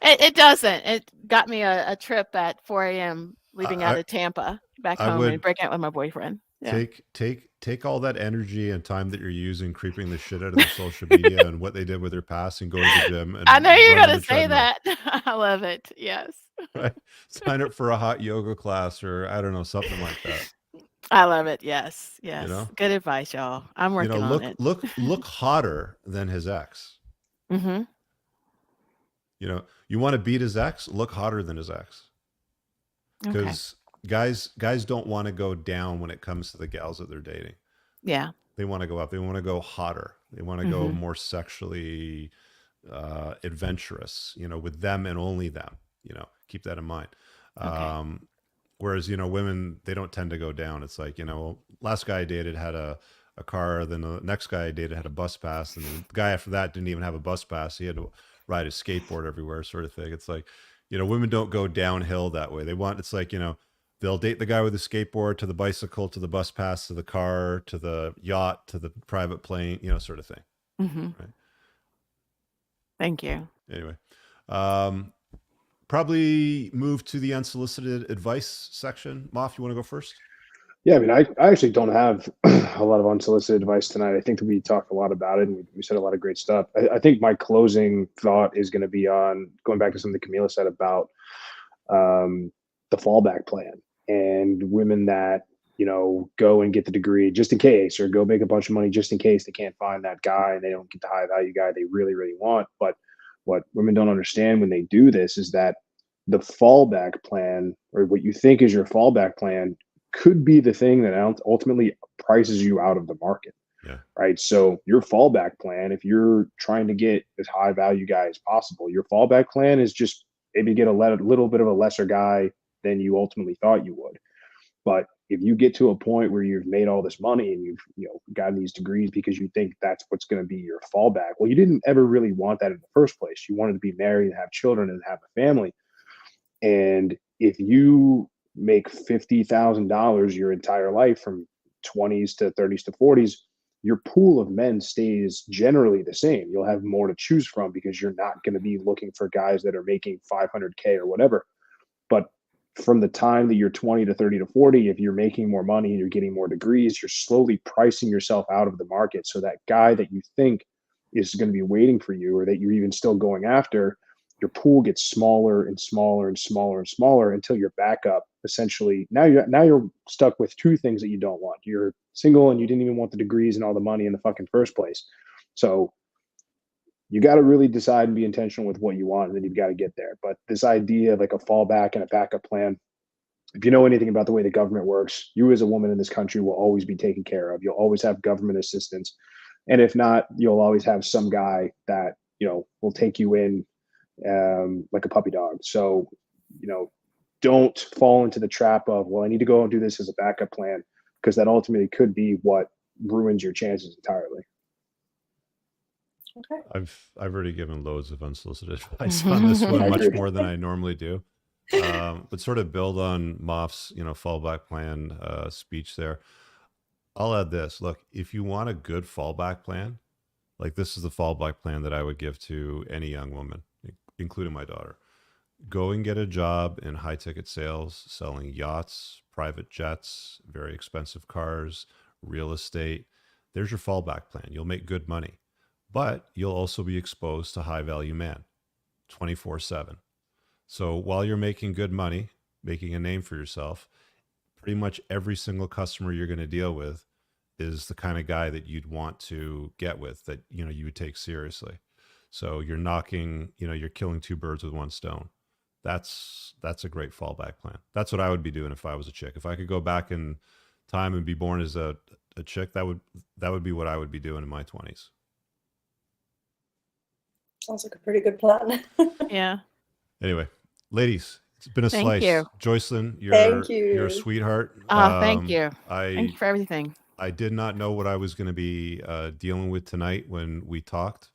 It doesn't. It got me a trip at 4 a.m. leaving out I of Tampa back I home and would breaking out with my boyfriend. Yeah. take all that energy and time that you're using creeping the shit out of their social media and what they did with their past and go to the gym and I know you're run on going the to say treadmill. that. I love it. Yes. Right? Sign up for a hot yoga class or I don't know, something like that. I love it. Yes. You Yes. know? Good advice, y'all. I'm You know, working on it. look hotter than his ex. Mm-hmm. You know, you want to beat his ex, look hotter than his ex. Okay. Because guys don't want to go down when it comes to the gals that they're dating. Yeah. They want to go up. They want to go hotter. They want to go more sexually adventurous, you know, with them and only them, you know, keep that in mind. Okay. Whereas, you know, women, they don't tend to go down. It's like, you know, last guy I dated had a car, then the next guy I dated had a bus pass, and the guy after that didn't even have a bus pass. He had to ride his skateboard everywhere, sort of thing. It's like, you know, women don't go downhill that way. It's like, you know, they'll date the guy with the skateboard to the bicycle, to the bus pass, to the car, to the yacht, to the private plane, you know, sort of thing. Mm-hmm. Right. Thank you. Anyway, probably move to the unsolicited advice section. Moff, you want to go first? Yeah, I mean, I actually don't have a lot of unsolicited advice tonight. I think that we talked a lot about it and we said a lot of great stuff. I think my closing thought is going to be on going back to something Camila said about the fallback plan and women that, go and get the degree just in case, or go make a bunch of money just in case they can't find that guy and they don't get the high value guy they really, really want. But what women don't understand when they do this is that the fallback plan, or what you think is your fallback plan, could be the thing that ultimately prices you out of the market. Yeah. Right. So your fallback plan, if you're trying to get as high value guy as possible, your fallback plan is just maybe get a little bit of a lesser guy than you ultimately thought you would. But if you get to a point where you've made all this money and you've gotten these degrees because you think that's what's going to be your fallback, well, you didn't ever really want that in the first place. You wanted to be married and have children and have a family. And if you make $50,000 your entire life from 20s to 30s to 40s, your pool of men stays generally the same. You'll have more to choose from because you're not going to be looking for guys that are making 500K or whatever. But from the time that you're 20 to 30 to 40, if you're making more money and you're getting more degrees, you're slowly pricing yourself out of the market. So that guy that you think is going to be waiting for you, or that you're even still going after, your pool gets smaller and smaller and smaller and smaller until your backup essentially now you're stuck with two things that you don't want. You're single and you didn't even want the degrees and all the money in the fucking first place. So you got to really decide and be intentional with what you want, and then you've got to get there. But this idea of like a fallback and a backup plan, if you know anything about the way the government works, you as a woman in this country will always be taken care of. You'll always have government assistance. And if not, you'll always have some guy that, will take you in like a puppy dog. So, don't fall into the trap of, well, I need to go and do this as a backup plan, because that ultimately could be what ruins your chances entirely. Okay. I've already given loads of unsolicited advice on this one, much more than I normally do. But sort of build on Moff's, fallback plan speech there. I'll add this. Look, if you want a good fallback plan, like this is the fallback plan that I would give to any young woman, including my daughter. Go and get a job in high ticket sales, selling yachts, private jets, very expensive cars, real estate. There's your fallback plan. You'll make good money, but you'll also be exposed to high value man 24/7. So while you're making good money, making a name for yourself, pretty much every single customer you're going to deal with is the kind of guy that you'd want to get with, that, you would take seriously. So you're you're killing two birds with one stone. That's a great fallback plan. That's what I would be doing if I was a chick. If I could go back in time and be born as a chick, that would be what I would be doing in my 20s. Sounds like a pretty good plan. Yeah. Anyway, ladies, it's been a Thank slice. you. Joycelyn, Thank you. you're a sweetheart. Oh, thank you. Thank you for everything. I did not know what I was going to be dealing with tonight when we talked.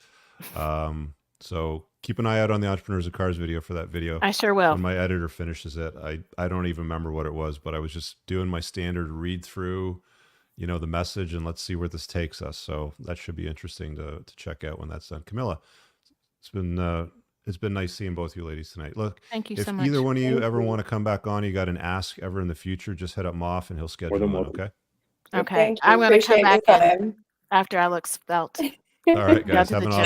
So keep an eye out on the Entrepreneurs of Cars video for that video. I sure will. When my editor finishes it, I don't even remember what it was, but I was just doing my standard read through, the message, and let's see where this takes us. So that should be interesting to check out when that's done. Camilla, it's been nice seeing both you ladies tonight. Look, Thank you if so much. either one of you ever want to come back on, you got an ask ever in the future, just hit up Moff and he'll schedule it. Okay. Okay. Thank you. I'm going to come Appreciate back your in time. after I look spelt. All right, guys. to Have the an gym. awesome